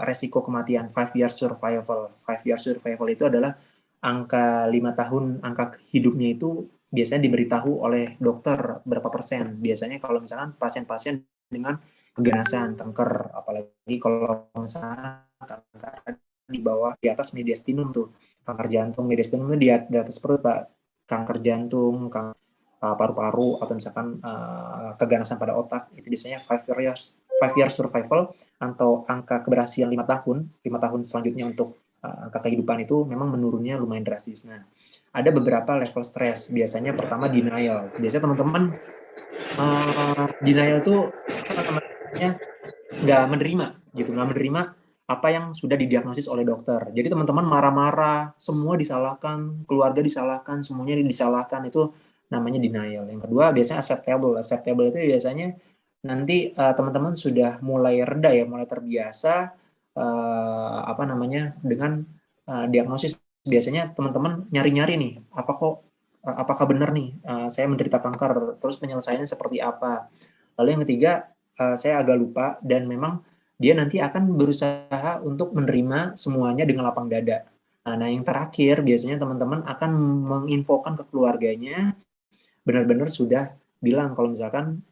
resiko kematian 5 year survival. 5 year survival itu adalah angka 5 tahun angka hidupnya itu biasanya diberitahu oleh dokter berapa persen. Biasanya kalau misalkan pasien-pasien dengan keganasan kanker, apalagi kalau misalnya kanker di bawah di atas mediastinum tuh kanker jantung, mediastinum itu di atas perut Pak, kanker jantung, kanker paru-paru atau misalkan keganasan pada otak itu biasanya 5 years survival atau angka keberhasilan 5 tahun selanjutnya untuk angka kehidupan itu memang menurunnya lumayan drastis. Nah, ada beberapa level stres. Biasanya pertama denial. Biasanya teman-teman denial itu namanya nggak menerima gitu, nggak menerima apa yang sudah didiagnosis oleh dokter. Jadi teman-teman marah-marah, semua disalahkan, keluarga disalahkan, semuanya disalahkan, itu namanya denial. Yang kedua biasanya acceptable. Acceptable itu biasanya nanti teman-teman sudah mulai reda ya, mulai terbiasa apa namanya dengan diagnosis. Biasanya teman-teman nyari-nyari nih, apakah benar nih saya menderita kanker, terus penyelesaiannya seperti apa. Lalu yang ketiga saya agak lupa dan memang dia nanti akan berusaha untuk menerima semuanya dengan lapang dada. Nah, yang terakhir biasanya teman-teman akan menginfokan ke keluarganya benar-benar sudah bilang kalau misalkan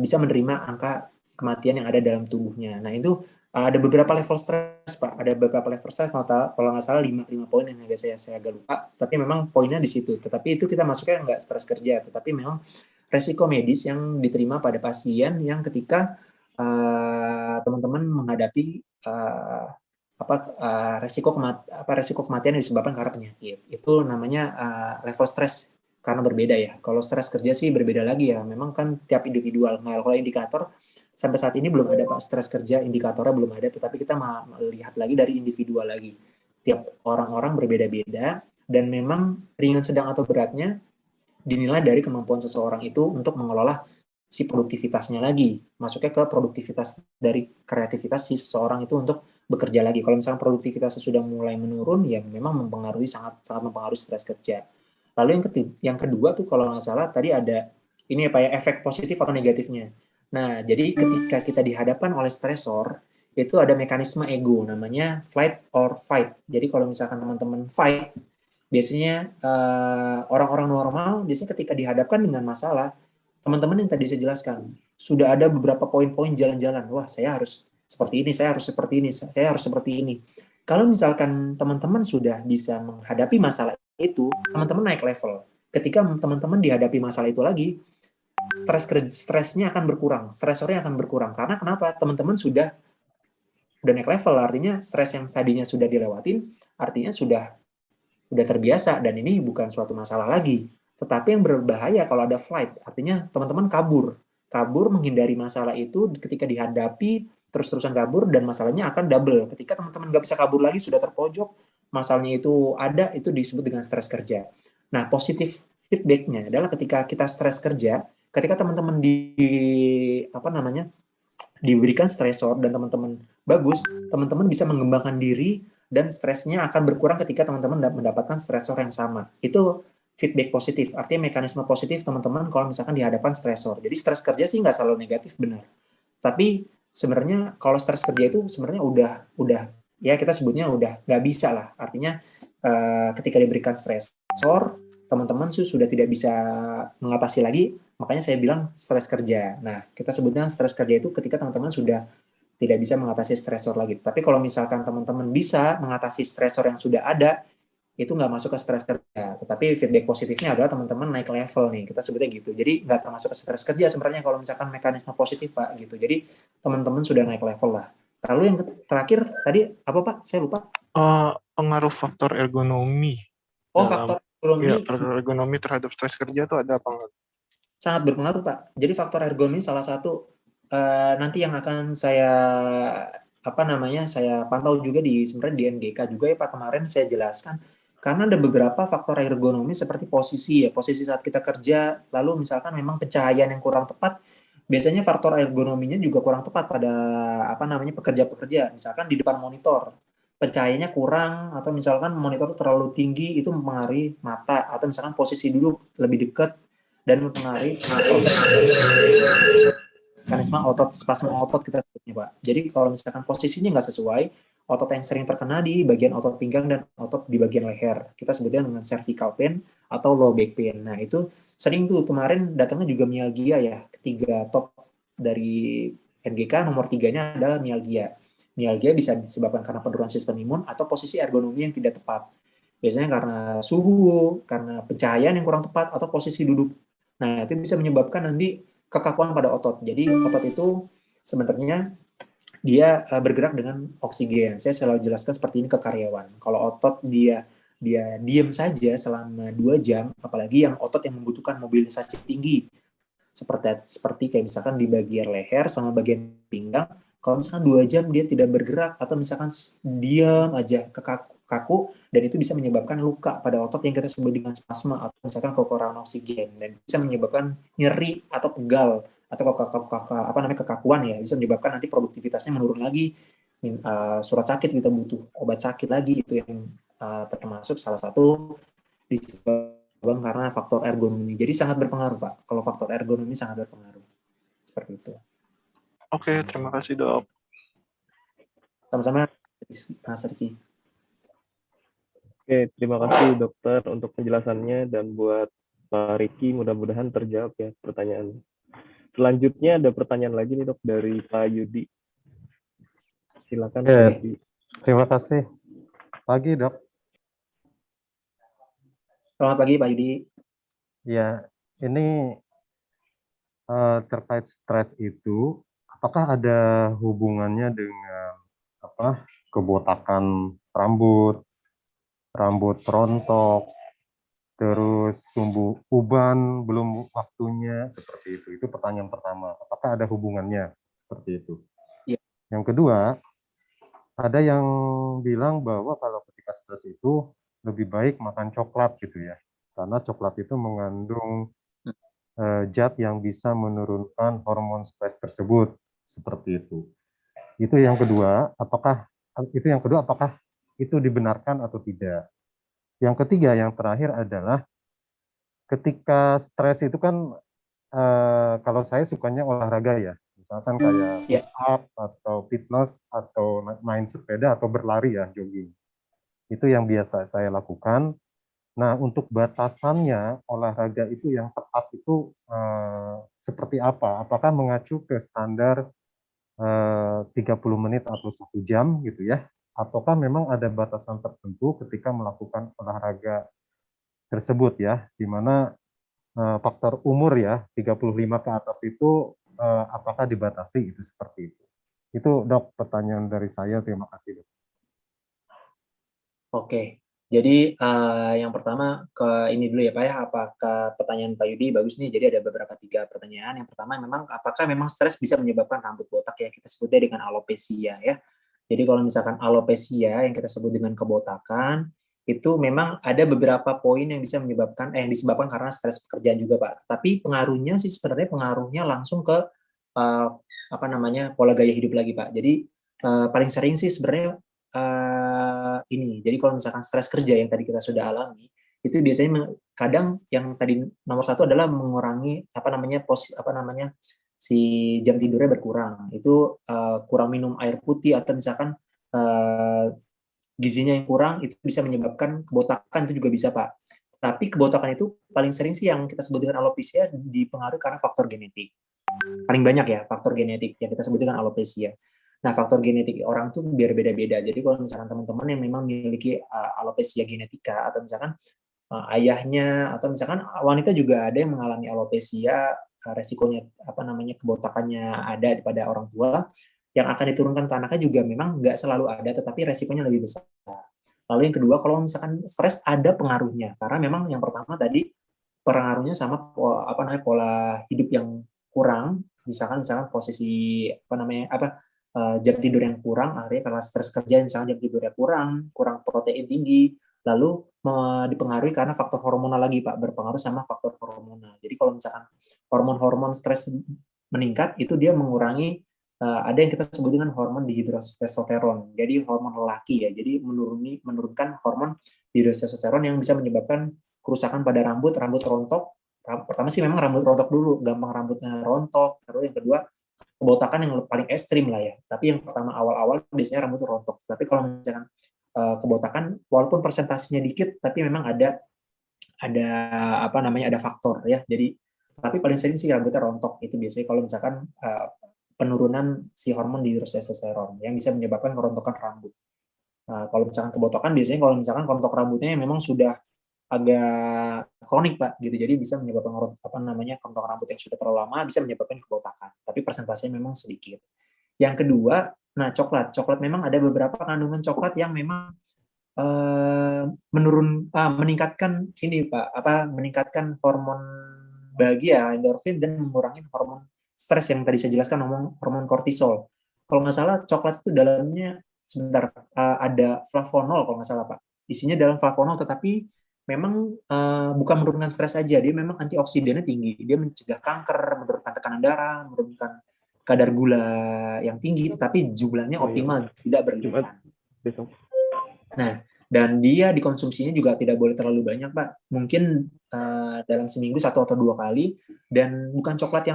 bisa menerima angka kematian yang ada dalam tubuhnya. Nah, itu ada beberapa level stres, Pak. Ada beberapa level stres, kalau nggak salah 5 poin yang agak saya agak lupa. Tapi memang poinnya di situ. Tetapi itu kita masuknya nggak stres kerja, tetapi memang resiko medis yang diterima pada pasien yang ketika teman-teman menghadapi resiko kematian yang disebabkan karena penyakit. Itu namanya level stres karena berbeda ya. Kalau stres kerja sih berbeda lagi ya. Memang kan tiap individual. Nah, kalau indikator sampai saat ini belum ada Pak, stres kerja indikatornya belum ada, tetapi kita melihat lagi dari individual lagi. Tiap orang-orang berbeda-beda dan memang ringan, sedang atau beratnya dinilai dari kemampuan seseorang itu untuk mengelola si produktivitasnya lagi, masuknya ke produktivitas dari kreativitas si seseorang itu untuk bekerja lagi. Kalau misalnya produktivitasnya sudah mulai menurun, ya memang mempengaruhi sangat mempengaruhi stres kerja. Lalu yang kedua tuh kalau nggak salah tadi ada ini apa ya, efek positif atau negatifnya. Nah, jadi ketika kita dihadapkan oleh stresor, itu ada mekanisme ego namanya flight or fight. Jadi kalau misalkan teman-teman fight, biasanya orang-orang normal biasanya ketika dihadapkan dengan masalah, teman-teman yang tadi saya jelaskan, sudah ada beberapa poin-poin jalan-jalan. Wah, saya harus seperti ini, saya harus seperti ini, saya harus seperti ini. Kalau misalkan teman-teman sudah bisa menghadapi masalah itu, teman-teman naik level. ketika teman-teman dihadapi masalah itu lagi, stresnya akan berkurang, stresornya akan berkurang. Karena kenapa? Teman-teman sudah naik level, artinya stres yang tadinya sudah dilewatin, artinya sudah terbiasa, dan ini bukan suatu masalah lagi. Tetapi yang berbahaya kalau ada flight, artinya teman-teman kabur menghindari masalah itu, ketika dihadapi terus-terusan kabur, dan masalahnya akan double. Ketika teman-teman nggak bisa kabur lagi, sudah terpojok, masalahnya itu ada, itu disebut dengan stres kerja. Nah, positif feedback-nya adalah ketika kita stres kerja, ketika teman-teman diberikan stresor dan teman-teman bagus, teman-teman bisa mengembangkan diri dan stresnya akan berkurang ketika teman-teman mendapatkan stresor yang sama. Itu feedback positif, artinya mekanisme positif teman-teman kalau misalkan dihadapkan stresor. Jadi stres kerja sih nggak selalu negatif, benar. Tapi sebenarnya kalau stres kerja itu sebenarnya udah ya kita sebutnya udah nggak bisa lah. Artinya ketika diberikan stresor, teman-teman sudah tidak bisa mengatasi lagi, makanya saya bilang stres kerja. Nah, kita sebutnya stres kerja itu ketika teman-teman sudah tidak bisa mengatasi stresor lagi. Tapi kalau misalkan teman-teman bisa mengatasi stresor yang sudah ada, itu nggak masuk ke stres kerja. Tetapi feedback positifnya adalah teman-teman naik level nih, kita sebutnya gitu. Jadi nggak termasuk ke stres kerja sebenarnya kalau misalkan mekanisme positif, Pak, gitu. Jadi teman-teman sudah naik level lah. Lalu yang terakhir tadi apa, Pak? Saya lupa. Pengaruh faktor ergonomi. Oh, faktor ergonomi. Ya, faktor ergonomi terhadap stres kerja itu ada apa enggak? Sangat berpengaruh, Pak. Jadi faktor ergonomi salah satu nanti yang akan saya saya pantau juga sebenarnya di NGK juga ya, Pak, kemarin saya jelaskan. Karena ada beberapa faktor ergonomi seperti posisi saat kita kerja, lalu misalkan memang pencahayaan yang kurang tepat, biasanya faktor ergonominya juga kurang tepat pada pekerja-pekerja, misalkan di depan monitor pencahayaannya kurang, atau misalkan monitor terlalu tinggi, itu mempengaruhi mata, atau misalkan posisi duduk lebih dekat dan mempengaruhi mekanisme otot, spasme otot kita sebutnya, Pak. Jadi kalau misalkan posisinya nggak sesuai, otot yang sering terkena di bagian otot pinggang dan otot di bagian leher, kita sebutnya dengan cervical pain atau low back pain. Nah, itu sering tuh, kemarin datangnya juga mialgia ya, ketiga top dari NGK, nomor 3-nya adalah mialgia. Mialgia bisa disebabkan karena penurunan sistem imun atau posisi ergonomi yang tidak tepat. Biasanya karena suhu, karena pencahayaan yang kurang tepat, atau posisi duduk. Nah, itu bisa menyebabkan nanti kekakuan pada otot. Jadi otot itu sebenarnya dia bergerak dengan oksigen. Saya selalu jelaskan seperti ini ke karyawan. Kalau otot dia diam saja selama 2 jam, apalagi yang otot yang membutuhkan mobilisasi tinggi, seperti kayak misalkan di bagian leher sama bagian pinggang, kalau misalkan 2 jam dia tidak bergerak atau misalkan diam aja kaku, dan itu bisa menyebabkan luka pada otot yang kita sebut dengan spasme atau misalkan kekurangan oksigen, dan bisa menyebabkan nyeri atau pegal atau kekakuan ya, bisa menyebabkan nanti produktivitasnya menurun lagi, surat sakit kita butuh obat sakit lagi, itu yang termasuk salah satu disebabkan karena faktor ergonomi. Jadi sangat berpengaruh, Pak. Kalau faktor ergonomi sangat berpengaruh. Seperti itu. Oke, terima kasih, Dok. Sama-sama, Mas Riki. Oke, terima kasih dokter untuk penjelasannya, dan buat Pak Riki mudah-mudahan terjawab ya pertanyaannya. Selanjutnya ada pertanyaan lagi nih, Dok, dari Pak Yudi. Silakan, Pak Yudi. Terima kasih. Pagi, Dok. Selamat pagi, Pak Yudi. Ya, ini terkait stres itu, apakah ada hubungannya dengan kebotakan rambut rontok, terus tumbuh uban belum waktunya, seperti itu? Itu pertanyaan pertama. Apakah ada hubungannya seperti itu? Ya. Yang kedua, ada yang bilang bahwa kalau ketika stres itu lebih baik makan coklat gitu ya, karena coklat itu mengandung zat yang bisa menurunkan hormon stres tersebut, seperti itu. Itu yang kedua, apakah itu dibenarkan atau tidak? Yang ketiga, yang terakhir adalah ketika stres itu kan kalau saya sukanya olahraga ya, misalkan kayak push up atau fitness atau main sepeda atau berlari ya, jogging. Itu yang biasa saya lakukan. Nah, untuk batasannya olahraga itu yang tepat itu seperti apa? Apakah mengacu ke standar 30 menit atau 1 jam gitu ya? Ataukah memang ada batasan tertentu ketika melakukan olahraga tersebut ya, di mana faktor umur ya 35 ke atas itu apakah dibatasi itu seperti itu. Itu Dok pertanyaan dari saya, terima kasih Dok. Oke, jadi yang pertama ke ini dulu ya Pak ya, apakah pertanyaan Pak Yudi bagus nih, jadi ada beberapa 3 pertanyaan. Yang pertama memang apakah memang stres bisa menyebabkan rambut botak ya, kita sebutnya dengan alopecia ya. Jadi kalau misalkan alopecia yang kita sebut dengan kebotakan, itu memang ada beberapa poin yang bisa menyebabkan, yang disebabkan karena stres pekerjaan juga Pak. Tapi pengaruhnya sih sebenarnya pengaruhnya langsung ke apa namanya pola gaya hidup lagi Pak. Jadi paling sering sih sebenarnya ini. Jadi kalau misalkan stres kerja yang tadi kita sudah alami, itu biasanya kadang yang tadi nomor 1 adalah mengurangi apa namanya si jam tidurnya berkurang. Itu kurang minum air putih atau misalkan gizinya yang kurang itu bisa menyebabkan kebotakan, itu juga bisa Pak. Tapi kebotakan itu paling sering sih yang kita sebut dengan alopecia dipengaruhi karena faktor genetik. Paling banyak ya faktor genetik yang kita sebut dengan alopecia. Nah, faktor genetik orang tuh biar beda-beda. Jadi kalau misalkan teman-teman yang memang memiliki alopecia genetika atau misalkan ayahnya atau misalkan wanita juga ada yang mengalami alopecia, resikonya apa namanya kebotakannya ada pada orang tua, yang akan diturunkan ke anaknya juga memang nggak selalu ada, tetapi resikonya lebih besar. Lalu yang kedua, kalau misalkan stres ada pengaruhnya, karena memang yang pertama tadi pengaruhnya sama pola hidup yang kurang, misalkan posisi jam tidur yang kurang, akhirnya karena stres kerja misalnya jam tidurnya kurang protein tinggi, lalu dipengaruhi karena faktor hormonal lagi Pak, berpengaruh sama faktor hormonal. Jadi kalau misalkan hormon-hormon stres meningkat, itu dia mengurangi ada yang kita sebut dengan hormon dihidrotestosteron. Jadi hormon lelaki ya. Jadi menurunkan hormon dihidrotestosteron yang bisa menyebabkan kerusakan pada rambut rontok. Pertama sih memang rambut rontok dulu, gampang rambutnya rontok. Terus yang kedua kebotakan yang paling ekstrim lah ya. Tapi yang pertama awal-awal biasanya rambut rontok. Tapi kalau misalkan kebotakan walaupun persentasinya dikit, tapi memang ada faktor ya. Jadi tapi paling sering sih rambutnya rontok itu biasanya kalau misalkan penurunan si hormon dihidrotestosteron yang bisa menyebabkan kerontokan rambut. Kalau misalkan kebotakan biasanya kalau misalkan rontok rambutnya memang sudah agak kronik Pak gitu, jadi bisa menyebabkan kerontokan rambut yang sudah terlalu lama bisa menyebabkan kebotakan, tapi persentasenya memang sedikit. Yang kedua, nah coklat memang ada beberapa kandungan coklat yang memang meningkatkan ini Pak, meningkatkan hormon bahagia endorfin dan mengurangi hormon stres yang tadi saya jelaskan, hormon kortisol. Kalau nggak salah coklat itu dalamnya ada flavonol kalau nggak salah Pak. Isinya dalam flavonol, tetapi memang bukan menurunkan stres aja, dia memang antioksidannya tinggi. Dia mencegah kanker, menurunkan tekanan darah, menurunkan kadar gula yang tinggi, tetapi jumlahnya optimal, tidak berlebihan. Nah, dan dia dikonsumsinya juga tidak boleh terlalu banyak Pak. Mungkin dalam seminggu 1 atau 2 kali, dan bukan coklat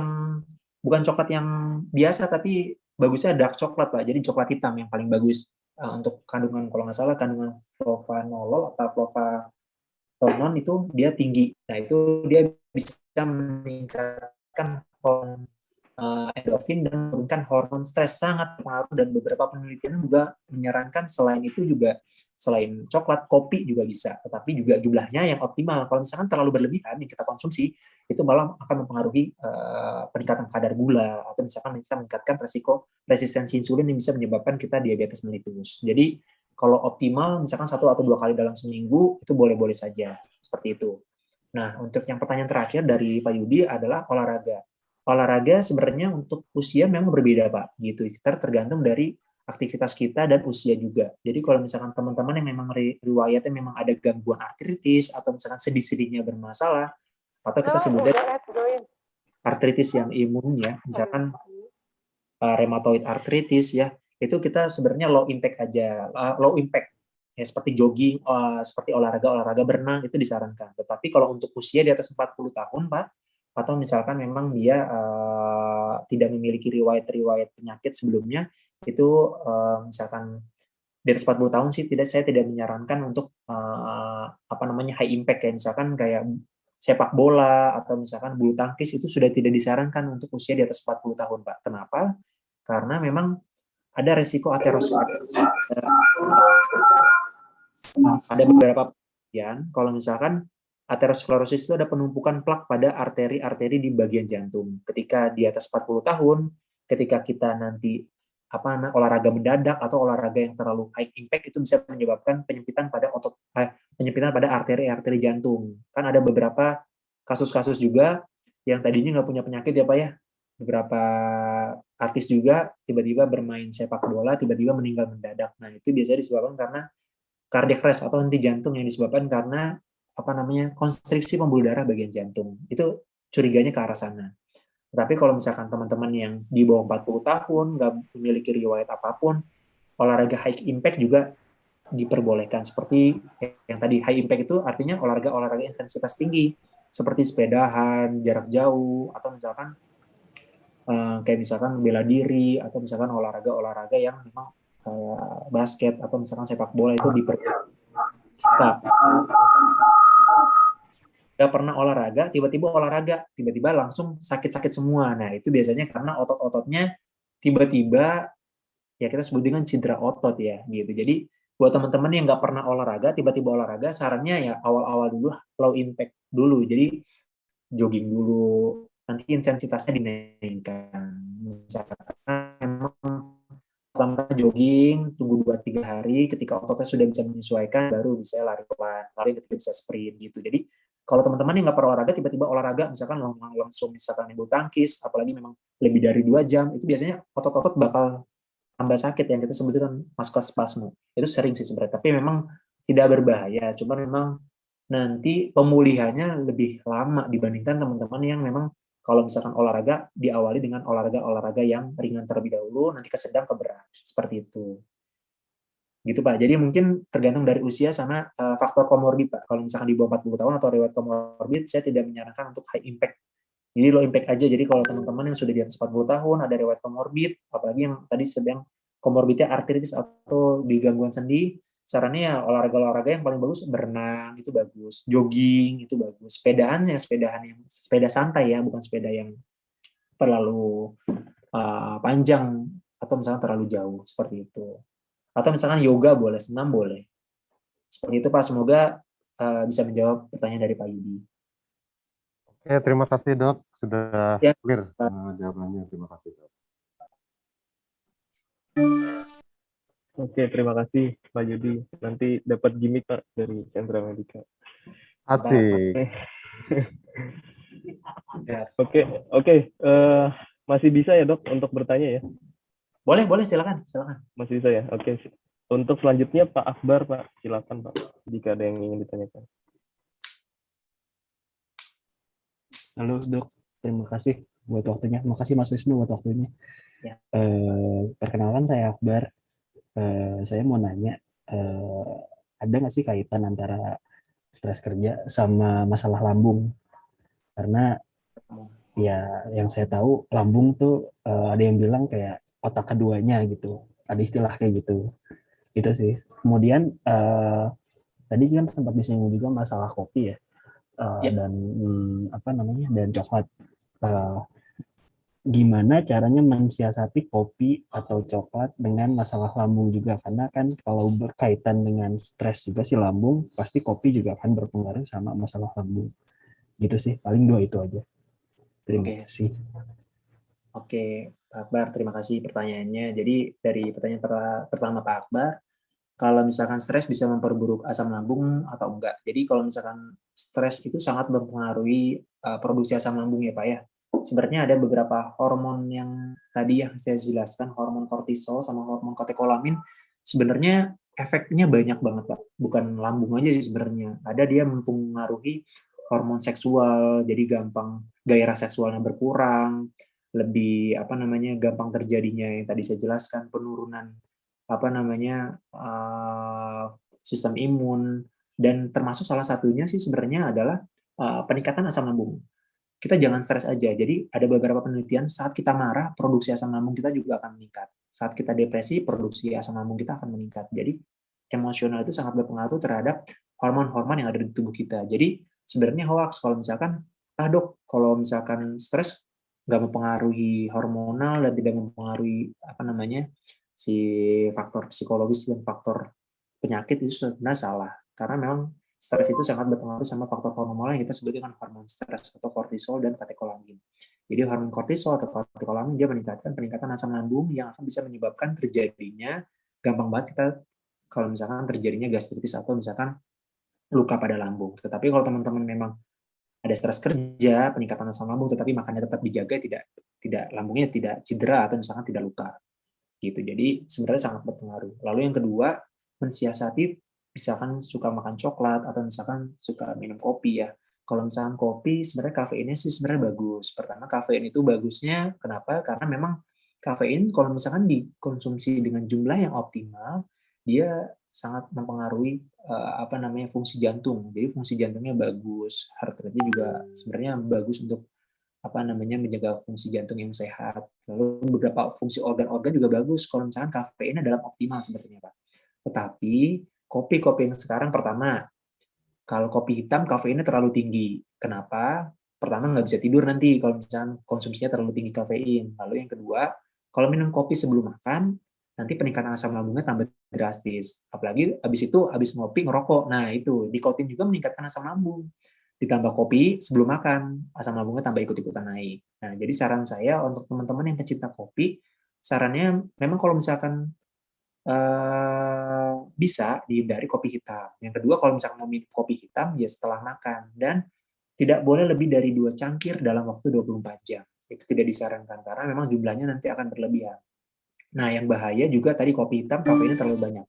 yang biasa, tapi bagusnya dark coklat Pak. Jadi coklat hitam yang paling bagus untuk kandungan, kalau nggak salah kandungan flavonolol atau flavonoid itu dia tinggi. Nah itu dia bisa meningkatkan hormon endorfin dan menurunkan hormon stres, sangat berpengaruh. Dan beberapa penelitian juga menyarankan selain itu juga, selain coklat, kopi juga bisa, tetapi juga jumlahnya yang optimal. Kalau misalkan terlalu berlebihan yang kita konsumsi, itu malah akan mempengaruhi peningkatan kadar gula, atau misalkan bisa meningkatkan resiko resistensi insulin yang bisa menyebabkan kita diabetes mellitus. Jadi kalau optimal misalkan 1 atau 2 kali dalam seminggu itu boleh-boleh saja, seperti itu. Nah, untuk yang pertanyaan terakhir dari Pak Yudi adalah olahraga. Olahraga sebenarnya untuk usia memang berbeda Pak, gitu. Kita tergantung dari aktivitas kita dan usia juga. Jadi kalau misalkan teman-teman yang memang riwayatnya memang ada gangguan artritis atau misalkan sendi-sendinya bermasalah, atau kita sebutnya artritis yang imun ya, misalkan rheumatoid arthritis ya, itu kita sebenarnya low impact aja, low impact ya, seperti jogging, seperti olahraga berenang itu disarankan. Tetapi kalau untuk usia di atas 40 tahun Pak, atau misalkan memang dia tidak memiliki riwayat penyakit sebelumnya, itu misalkan di atas 40 tahun sih saya tidak menyarankan untuk high impact kayak misalkan kayak sepak bola atau misalkan bulu tangkis, itu sudah tidak disarankan untuk usia di atas 40 tahun Pak. Kenapa? Karena memang ada resiko aterosklerosis. Ada beberapa penelitian kalau misalkan Aterosklerosis itu ada penumpukan plak pada arteri-arteri di bagian jantung. Ketika di atas 40 tahun, ketika kita nanti olahraga mendadak atau olahraga yang terlalu high impact, itu bisa menyebabkan penyempitan pada penyempitan pada arteri-arteri jantung. Kan ada beberapa kasus-kasus juga yang tadinya nggak punya penyakit ya Pak ya. Beberapa artis juga tiba-tiba bermain sepak bola, tiba-tiba meninggal mendadak. Nah, itu biasanya disebabkan karena cardiac arrest atau henti jantung yang disebabkan karena konstriksi pembuluh darah bagian jantung. Itu curiganya ke arah sana. Tapi kalau misalkan teman-teman yang di bawah 40 tahun, nggak memiliki riwayat apapun, olahraga high impact juga diperbolehkan. Seperti yang tadi, high impact itu artinya olahraga intensitas tinggi, seperti sepedahan, jarak jauh, atau misalkan kayak misalkan bela diri, atau misalkan olahraga yang memang basket, atau misalkan sepak bola itu diperbolehkan. Nah, nggak pernah olahraga, tiba-tiba langsung sakit-sakit semua. Nah, itu biasanya karena otot-ototnya tiba-tiba, ya kita sebut dengan cedera otot ya, gitu. Jadi, buat teman-teman yang nggak pernah olahraga, tiba-tiba olahraga, sarannya ya awal-awal dulu, low impact dulu. Jadi, jogging dulu, nanti intensitasnya dinaikkan. Misalkan pertama jogging, tunggu 2-3 hari, ketika ototnya sudah bisa menyesuaikan, baru bisa lari pelan, lari ketika bisa sprint gitu. Jadi, kalau teman-teman yang nggak pernah olahraga, tiba-tiba olahraga, misalkan langsung bulu tangkis, apalagi memang lebih dari 2 jam, itu biasanya otot-otot bakal tambah sakit, yang kita sebutkan muskulospasme. Itu sering sih sebenarnya, tapi memang tidak berbahaya, cuma memang nanti pemulihannya lebih lama dibandingkan teman-teman yang memang kalau misalkan olahraga, diawali dengan olahraga-olahraga yang ringan terlebih dahulu, nanti ke sedang, ke berat. Seperti itu. Gitu Pak. Jadi mungkin tergantung dari usia sama faktor komorbid Pak. Kalau misalkan di bawah 40 tahun atau riwayat komorbid, saya tidak menyarankan untuk high impact. Jadi low impact aja. Jadi kalau teman-teman yang sudah di atas 40 tahun, ada riwayat komorbid, apalagi yang tadi sedang komorbidnya artritis atau di gangguan sendi, sarannya ya olahraga-olahraga yang paling bagus, berenang itu bagus, jogging itu bagus, sepedahan yang sepeda santai ya, bukan sepeda yang terlalu panjang atau misalnya terlalu jauh, seperti itu. Atau misalkan yoga boleh, senam boleh. Seperti itu Pak, semoga bisa menjawab pertanyaan dari Pak Yudi. Oke, terima kasih Dok, sudah Ya. clear jawabannya. Terima kasih Dok. Oke, terima kasih Pak Yudi. Nanti dapat gimmick Pak dari Sentra Medika. Asik. Oke. Masih bisa ya Dok untuk bertanya ya? Boleh, silakan. Masih bisa ya? Oke. Untuk selanjutnya Pak Akbar, Pak. Silakan Pak, jika ada yang ingin ditanyakan. Halo Dok, terima kasih buat waktunya. Makasih Mas Wisnu buat waktunya. Ya. Perkenalkan saya Akbar. Saya mau nanya, ada nggak sih kaitan antara stres kerja sama masalah lambung? Karena ya yang saya tahu lambung tuh ada yang bilang kayak otak keduanya gitu. Ada istilah kayak gitu. Itu sih. Kemudian tadi kan sempat disinggung juga masalah kopi ya. Dan dan coklat. Gimana caranya mensiasati kopi atau coklat dengan masalah lambung juga, karena kan kalau berkaitan dengan stres juga si lambung, pasti kopi juga akan berpengaruh sama masalah lambung. Gitu sih, paling 2 itu aja. Terima kasih. Oke, Pak Akbar, terima kasih pertanyaannya. Jadi dari pertanyaan pertama Pak Akbar, kalau misalkan stres bisa memperburuk asam lambung atau enggak. Jadi kalau misalkan stres itu sangat mempengaruhi produksi asam lambung ya Pak ya. Sebenarnya ada beberapa hormon yang tadi yang saya jelaskan, hormon kortisol sama hormon katekolamin, sebenarnya efeknya banyak banget Pak. Bukan lambung aja sih sebenarnya. Ada dia mempengaruhi hormon seksual, jadi gampang gairah seksualnya berkurang, lebih gampang terjadinya yang tadi saya jelaskan, penurunan sistem imun, dan termasuk salah satunya sih sebenarnya adalah peningkatan asam lambung. Kita jangan stres aja. Jadi ada beberapa penelitian saat kita marah, produksi asam lambung kita juga akan meningkat. Saat kita depresi, produksi asam lambung kita akan meningkat. Jadi emosional itu sangat berpengaruh terhadap hormon-hormon yang ada di tubuh kita. Jadi sebenarnya hoax kalau misalkan, Dok, kalau misalkan stres nggak mempengaruhi hormonal dan tidak mempengaruhi si faktor psikologis dan faktor penyakit, itu sebenarnya salah. Karena memang stres itu sangat berpengaruh sama faktor hormonal yang kita sebut dengan hormon stres atau kortisol dan katekolamin. Jadi hormon kortisol atau katekolamin dia meningkatkan peningkatan asam lambung yang akan bisa menyebabkan terjadinya, gampang banget kita kalau misalkan terjadinya gastritis atau misalkan luka pada lambung. Tetapi kalau teman-teman memang ada stres kerja, peningkatan asam lambung, tetapi makannya tetap dijaga, tidak lambungnya tidak cedera atau misalkan tidak luka, gitu. Jadi sebenarnya sangat berpengaruh. Lalu yang kedua, mensiasati, misalkan suka makan coklat atau misalkan suka minum kopi ya. Kalau misalkan kopi, sebenarnya kafeinnya sih sebenarnya bagus. Pertama, kafein itu bagusnya kenapa? Karena memang kafein kalau misalkan dikonsumsi dengan jumlah yang optimal, dia sangat mempengaruhi fungsi jantung. Jadi fungsi jantungnya bagus, heart rate-nya juga sebenarnya bagus untuk menjaga fungsi jantung yang sehat. Lalu beberapa fungsi organ-organ juga bagus kalau misalkan kafeinnya dalam optimal sebenarnya, Pak. Tetapi kopi-kopi yang sekarang, pertama, kalau kopi hitam kafeinnya terlalu tinggi. Kenapa? Pertama, nggak bisa tidur nanti kalau misalkan konsumsinya terlalu tinggi kafein. Lalu yang kedua, kalau minum kopi sebelum makan, nanti peningkatan asam lambungnya tambah drastis. Apalagi habis ngopi ngerokok. Nah, itu nikotin juga meningkatkan asam lambung. Ditambah kopi sebelum makan, asam lambungnya tambah ikut-ikutan naik. Nah, jadi saran saya untuk teman-teman yang pecinta kopi, sarannya memang kalau misalkan bisa dihindari kopi hitam. Yang kedua, kalau misalkan mau minum kopi hitam, ya setelah makan. Dan tidak boleh lebih dari 2 cangkir dalam waktu 24 jam. Itu tidak disarankan, karena memang jumlahnya nanti akan berlebihan. Nah, yang bahaya juga tadi kopi hitam, kafeinnya terlalu banyak.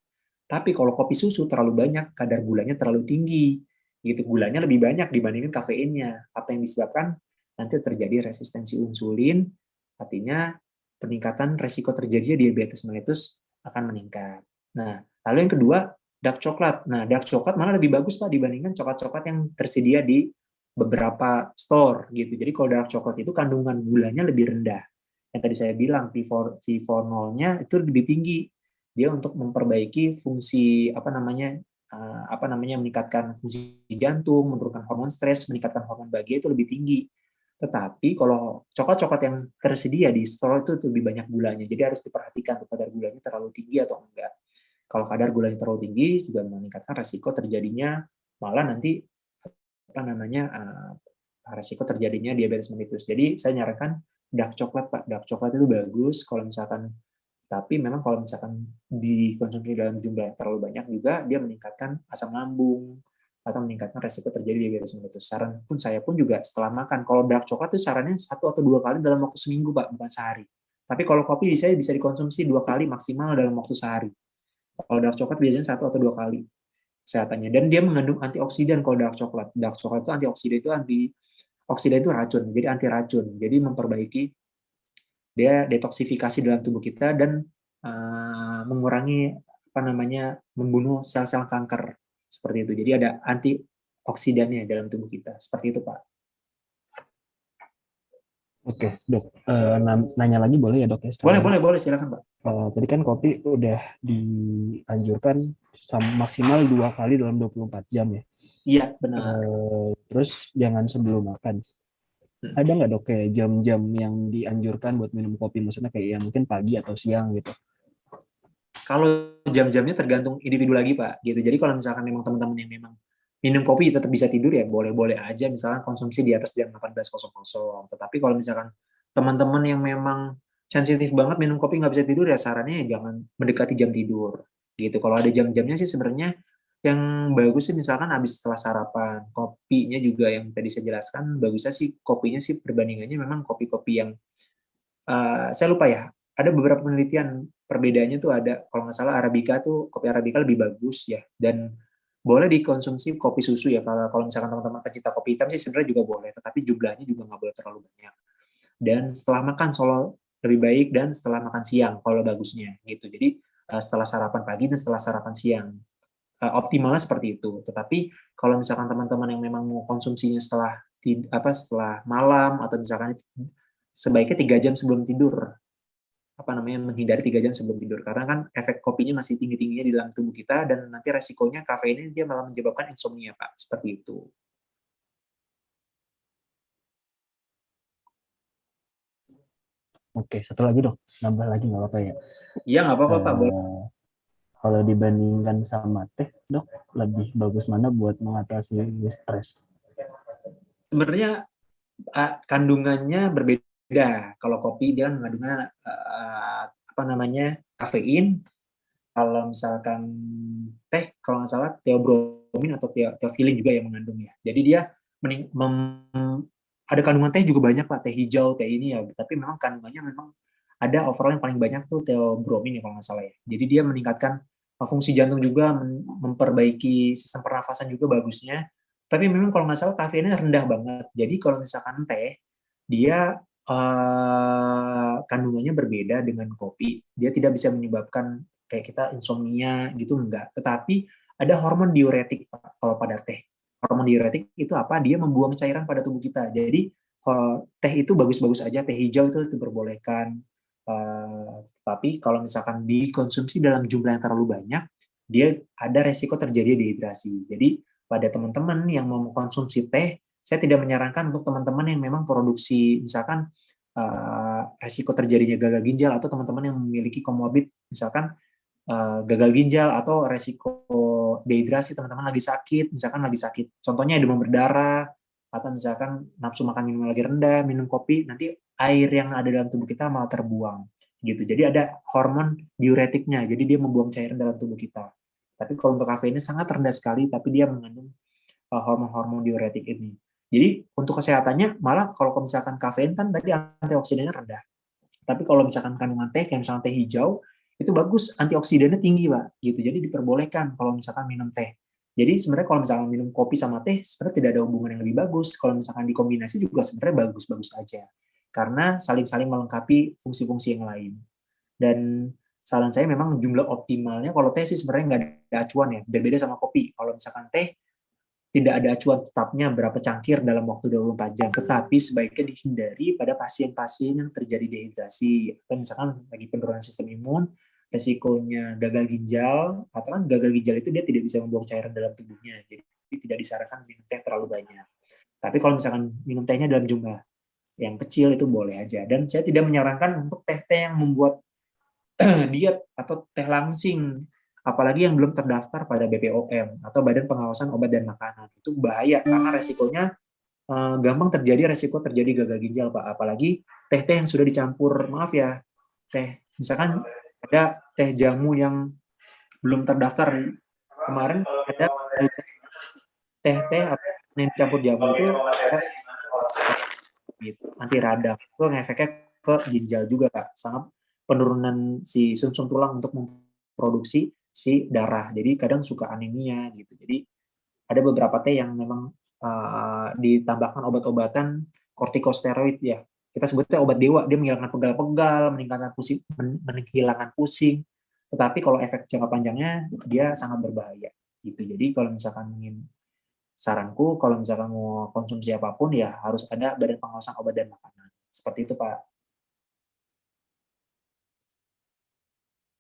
Tapi kalau kopi susu terlalu banyak, kadar gulanya terlalu tinggi. Gitu, gulanya lebih banyak dibandingin kafeinnya. Apa yang disebabkan? Nanti terjadi resistensi insulin, artinya peningkatan resiko terjadinya diabetes mellitus akan meningkat. Nah, lalu yang kedua, dark coklat. Nah, dark coklat malah lebih bagus, Pak, dibandingkan coklat-coklat yang tersedia di beberapa store gitu. Jadi kalau dark coklat itu kandungan gulanya lebih rendah. Yang tadi saya bilang V4-nya itu lebih tinggi. Dia untuk memperbaiki fungsi meningkatkan fungsi jantung, menurunkan hormon stres, meningkatkan hormon bahagia itu lebih tinggi. Tetapi kalau coklat-coklat yang tersedia di store itu lebih banyak gulanya. Jadi harus diperhatikan kadar gulanya terlalu tinggi atau enggak. Kalau kadar gulanya terlalu tinggi juga meningkatkan resiko terjadinya malah nanti resiko terjadinya diabetes mellitus. Jadi saya nyarankan dark coklat, Pak. Dark coklat itu bagus kalau misalkan, tapi memang kalau misalkan dikonsumsi dalam jumlah terlalu banyak juga dia meningkatkan asam lambung atau meningkatkan resiko terjadi diabetes mellitus. Saran pun saya pun juga setelah makan, kalau dark coklat itu sarannya 1 atau 2 kali dalam waktu seminggu, Pak, bukan sehari. Tapi kalau kopi bisa dikonsumsi 2 kali maksimal dalam waktu sehari. Kalau dark coklat biasanya 1 atau 2 kali kesehatannya. Dan dia mengandung antioksidan kalau dark coklat. Dark coklat itu antioksidan itu racun, jadi anti racun. Jadi memperbaiki dia detoksifikasi dalam tubuh kita dan mengurangi membunuh sel-sel kanker seperti itu. Jadi ada antioksidannya dalam tubuh kita. Seperti itu, Pak. Oke, Dok. Nanya lagi boleh ya, Dok? Ya, boleh, silakan, Pak. Tadi kan kopi udah dianjurkan maksimal 2 kali dalam 24 jam ya. Iya, benar. Terus jangan sebelum makan. Ada nggak, Dok, kayak jam-jam yang dianjurkan buat minum kopi? Maksudnya kayak yang mungkin pagi atau siang gitu. Kalau jam-jamnya tergantung individu lagi, Pak. Gitu. Jadi kalau misalkan memang teman-teman yang memang minum kopi tetap bisa tidur ya boleh-boleh aja, misalkan konsumsi di atas jam 18.00. Tetapi kalau misalkan teman-teman yang memang sensitif banget minum kopi nggak bisa tidur ya sarannya jangan mendekati jam tidur. Gitu. Kalau ada jam-jamnya sih sebenarnya yang bagus sih misalkan habis setelah sarapan. Kopinya juga yang tadi saya jelaskan bagusnya sih kopinya sih perbandingannya memang kopi-kopi yang saya lupa ya. Ada beberapa penelitian perbedaannya tuh ada, kalau nggak salah Arabica tuh, kopi Arabica lebih bagus ya, dan boleh dikonsumsi kopi susu ya, kalau misalkan teman-teman pecinta kopi hitam sih sebenarnya juga boleh, tetapi jumlahnya juga nggak boleh terlalu banyak. Dan setelah makan solo lebih baik, dan setelah makan siang kalau bagusnya gitu. Jadi setelah sarapan pagi dan setelah sarapan siang. Optimalnya seperti itu. Tetapi kalau misalkan teman-teman yang memang mau konsumsinya setelah malam atau misalkan sebaiknya 3 jam sebelum tidur, menghindari 3 jam sebelum tidur, karena kan efek kopinya masih tinggi-tingginya di dalam tubuh kita dan nanti resikonya kafeinnya dia malah menyebabkan insomnia, Pak, seperti itu. Oke, satu lagi, Dok, nambah lagi nggak apa-apa ya? Iya, nggak apa-apa, Pak. kalau dibandingkan sama teh, dok, lebih bagus mana buat mengatasi stres? Sebenarnya kandungannya berbeda. Kalau kopi dia mengandungnya apa namanya kafein. Kalau misalkan teh, kalau nggak salah theobromine atau theophylline juga yang mengandungnya. Jadi dia ada kandungan teh juga banyak Pak, teh hijau, teh ini ya. Tapi memang kandungannya memang ada overall yang paling banyak tuh theobromine ya kalau nggak salah ya. Jadi dia meningkatkan fungsi jantung juga, memperbaiki sistem pernafasan juga bagusnya. Tapi memang kalau nggak salah kafeinnya rendah banget. Jadi kalau misalkan teh, dia kandungannya berbeda dengan kopi. Dia tidak bisa menyebabkan kayak kita insomnia gitu, enggak. Tetapi ada hormon diuretik Pak, kalau pada teh. Hormon diuretik itu apa? Dia membuang cairan pada tubuh kita. Jadi teh itu bagus-bagus aja, teh hijau itu diperbolehkan. Tapi kalau misalkan dikonsumsi dalam jumlah yang terlalu banyak, dia ada resiko terjadi dehidrasi. Jadi pada teman-teman yang mau mengkonsumsi teh, saya tidak menyarankan untuk teman-teman yang memang produksi, misalkan resiko terjadinya gagal ginjal, atau teman-teman yang memiliki komorbid, misalkan gagal ginjal atau resiko dehidrasi, teman-teman lagi sakit, misalkan lagi sakit, contohnya demam berdarah, atau misalkan nafsu makan minum lagi rendah, minum kopi, nanti air yang ada dalam tubuh kita malah terbuang gitu. Jadi ada hormon diuretiknya, jadi dia membuang cairan dalam tubuh kita. Tapi kalau untuk kafeinnya sangat rendah sekali, tapi dia mengandung hormon-hormon diuretik ini. Jadi untuk kesehatannya malah kalau misalkan kafein kan tadi antioksidannya rendah. Tapi kalau misalkan kandungan teh, kayak misalkan teh hijau, itu bagus, antioksidannya tinggi Pak, gitu. Jadi diperbolehkan kalau misalkan minum teh. Jadi sebenarnya kalau misalkan minum kopi sama teh, sebenarnya tidak ada hubungan yang lebih bagus. Kalau misalkan dikombinasi juga sebenarnya bagus-bagus aja. Karena saling-saling melengkapi fungsi-fungsi yang lain. Dan saran saya memang jumlah optimalnya, kalau teh sih sebenarnya nggak ada acuan ya, berbeda sama kopi. Kalau misalkan teh, tidak ada acuan tetapnya berapa cangkir dalam waktu 24 jam, tetapi sebaiknya dihindari pada pasien-pasien yang terjadi dehidrasi, atau misalkan lagi penurunan sistem imun, resikonya gagal ginjal, atau kan gagal ginjal itu dia tidak bisa membuang cairan dalam tubuhnya, jadi tidak disarankan minum teh terlalu banyak. Tapi kalau misalkan minum tehnya dalam jumlah yang kecil itu boleh aja, dan saya tidak menyarankan untuk teh-teh yang membuat diet atau teh langsing, apalagi yang belum terdaftar pada BPOM atau Badan Pengawasan Obat dan Makanan. Itu bahaya karena resikonya gampang resiko terjadi gagal ginjal Pak. Apalagi teh-teh yang sudah dicampur, maaf ya, teh misalkan ada teh jamu yang belum terdaftar. Kemarin ada teh-teh yang dicampur jamu itu ada anti radang, itu ngefeknya ke ginjal juga Kak. Sangat penurunan si sumsum tulang untuk memproduksi si darah. Jadi kadang suka anemia gitu. Jadi ada beberapa teh yang memang ditambahkan obat-obatan kortikosteroid ya. Kita sebutnya obat dewa, dia menghilangkan pegal-pegal, menghilangkan pusing. Tetapi kalau efek jangka panjangnya dia sangat berbahaya gitu. Jadi kalau misalkan saranku kalau misalkan mau konsumsi apapun ya harus ada Badan Pengawasan Obat dan Makanan. Seperti itu Pak.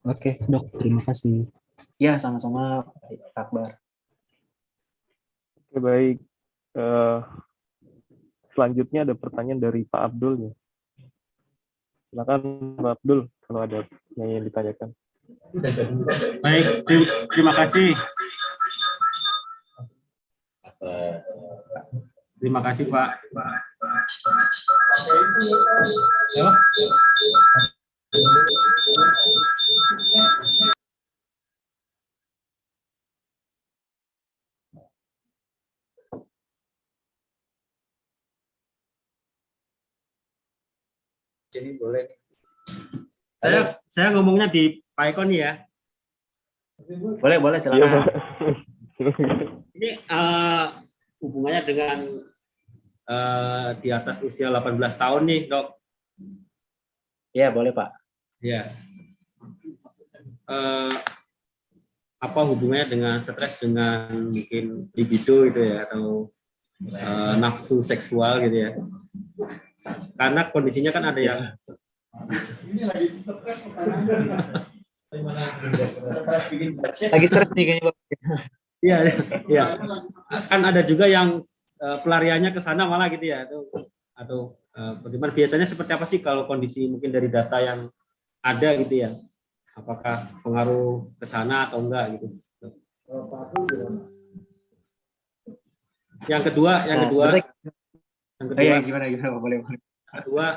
Oke, Dok, terima kasih. Ya, sama-sama Pak Akbar. Oke, baik. Selanjutnya ada pertanyaan dari Pak Abdul ya. Silakan Pak Abdul kalau ada yang ingin ditanyakan. Baik, terima kasih. Terima kasih Pak. Jadi boleh. Saya ngomongnya di Pak Eko nih ya. Boleh silakan. Ini hubungannya dengan di atas usia 18 tahun nih, Dok. Ya, boleh Pak. Ya. Apa hubungannya dengan stres dengan mungkin libido gitu ya, atau nafsu seksual gitu ya? Karena kondisinya kan ada yang lagi stres nih kayaknya. Iya, iya. Kan ada juga yang pelariannya ke sana malah gitu ya, atau bagaimana biasanya seperti apa sih kalau kondisi mungkin dari data yang ada gitu ya? Apakah pengaruh ke sana atau enggak gitu. Yang kedua, gimana boleh. Kedua,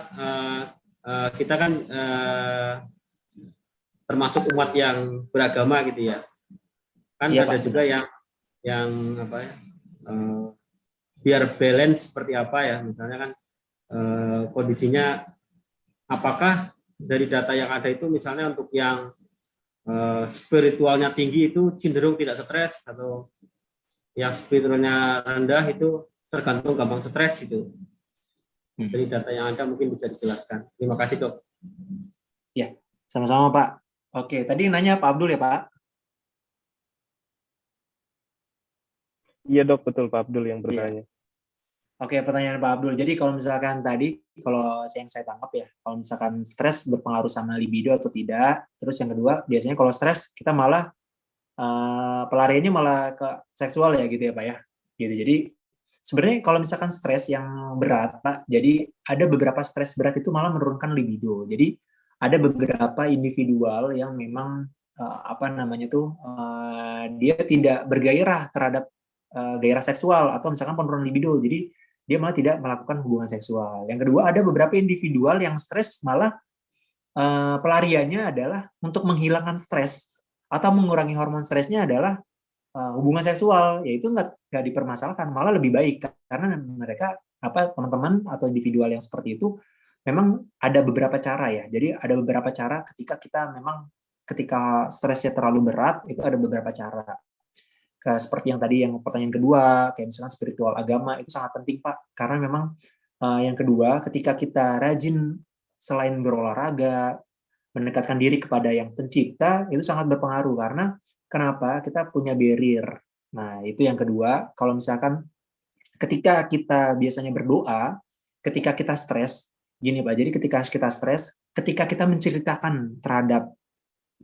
kita kan termasuk umat yang beragama gitu ya. Kan Iya, ada Pak. juga yang apa ya, biar balance seperti apa ya, misalnya kan kondisinya apakah dari data yang ada itu misalnya untuk yang spiritualnya tinggi itu cenderung tidak stres, atau yang spiritualnya rendah itu tergantung gampang stres gitu. Dari data yang ada mungkin bisa dijelaskan. Terima kasih, Dok. Ya, sama-sama, Pak. Oke, tadi nanya Pak Abdul ya, Pak? Iya dok, betul Pak Abdul yang bertanya. Oke, pertanyaan Pak Abdul. Jadi kalau misalkan tadi, kalau yang saya tangkap ya, kalau misalkan stres berpengaruh sama libido atau tidak. Terus yang kedua, biasanya kalau stres kita malah pelariannya malah ke seksual ya gitu ya Pak ya. Gitu. Jadi sebenarnya kalau misalkan stres yang berat Pak, jadi ada beberapa stres berat itu malah menurunkan libido. Jadi ada beberapa individual yang memang dia tidak bergairah terhadap gairah seksual atau misalkan penurunan libido. Jadi dia malah tidak melakukan hubungan seksual. Yang kedua, ada beberapa individual yang stres malah pelariannya adalah untuk menghilangkan stres atau mengurangi hormon stresnya adalah hubungan seksual, yaitu nggak dipermasalahkan, malah lebih baik karena mereka teman-teman atau individual yang seperti itu memang ada beberapa cara ya. Jadi ada beberapa cara ketika stresnya terlalu berat itu ada beberapa cara. Seperti yang tadi yang pertanyaan kedua, kayak misalkan spiritual agama itu sangat penting Pak, karena memang yang kedua ketika kita rajin selain berolahraga, mendekatkan diri kepada yang pencipta itu sangat berpengaruh karena kenapa? Kita punya barrier. Nah, itu yang kedua, kalau misalkan ketika kita biasanya berdoa, ketika kita stres, gini Pak, jadi ketika kita stres, ketika kita menceritakan terhadap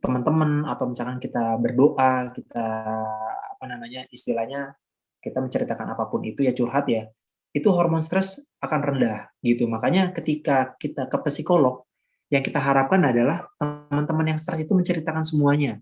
teman-teman atau misalkan kita berdoa, kita istilahnya kita menceritakan apapun itu ya curhat ya, itu hormon stres akan rendah gitu. Makanya ketika kita ke psikolog, yang kita harapkan adalah teman-teman yang stres itu menceritakan semuanya,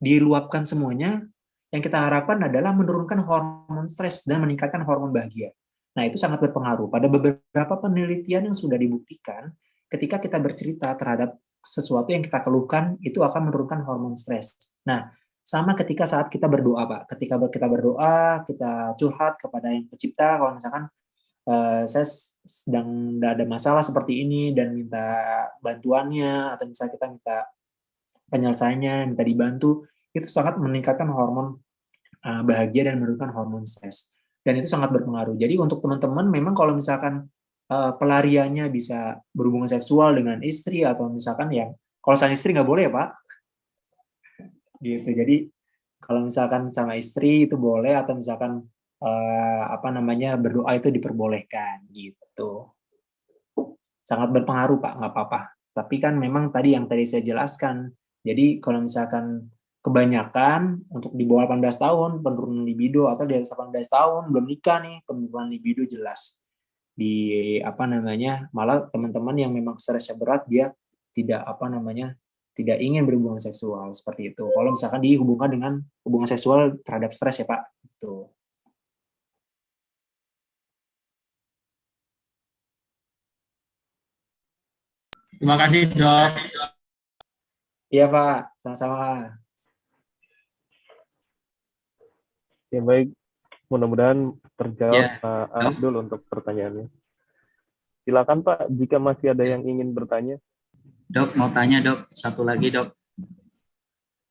diluapkan semuanya. Yang kita harapkan adalah menurunkan hormon stres dan meningkatkan hormon bahagia. Nah, itu sangat berpengaruh. Pada beberapa penelitian yang sudah dibuktikan, ketika kita bercerita terhadap sesuatu yang kita keluhkan, itu akan menurunkan hormon stres. Nah, sama ketika saat kita berdoa, Pak. Ketika kita berdoa, kita curhat kepada yang pencipta, kalau misalkan saya sedang ada masalah seperti ini dan minta bantuannya, atau misalnya kita minta penyelesaiannya, minta dibantu, itu sangat meningkatkan hormon bahagia dan menurunkan hormon stres. Dan itu sangat berpengaruh. Jadi untuk teman-teman, memang kalau misalkan pelariannya bisa berhubungan seksual dengan istri, atau misalkan yang, kalau sama istri nggak boleh ya Pak, gitu. Jadi kalau misalkan sama istri itu boleh, atau misalkan berdoa itu diperbolehkan gitu. Sangat berpengaruh Pak, nggak apa-apa. Tapi kan memang tadi yang tadi saya jelaskan, jadi kalau misalkan kebanyakan untuk di bawah 18 tahun penurunan libido, atau di atas 18 tahun belum nikah nih, penurunan libido jelas. Di malah teman-teman yang memang stresnya berat, dia tidak tidak ingin berhubungan seksual seperti itu. Kalau misalkan dihubungkan dengan hubungan seksual terhadap stres ya Pak. Itu. Terima kasih Dok. Iya Pak, sama-sama. Ya baik, mudah-mudahan terjawab Ya, Pak Abdul untuk pertanyaannya. Silakan Pak, jika masih ada yang ingin bertanya. Dok, mau tanya Dok, satu lagi Dok.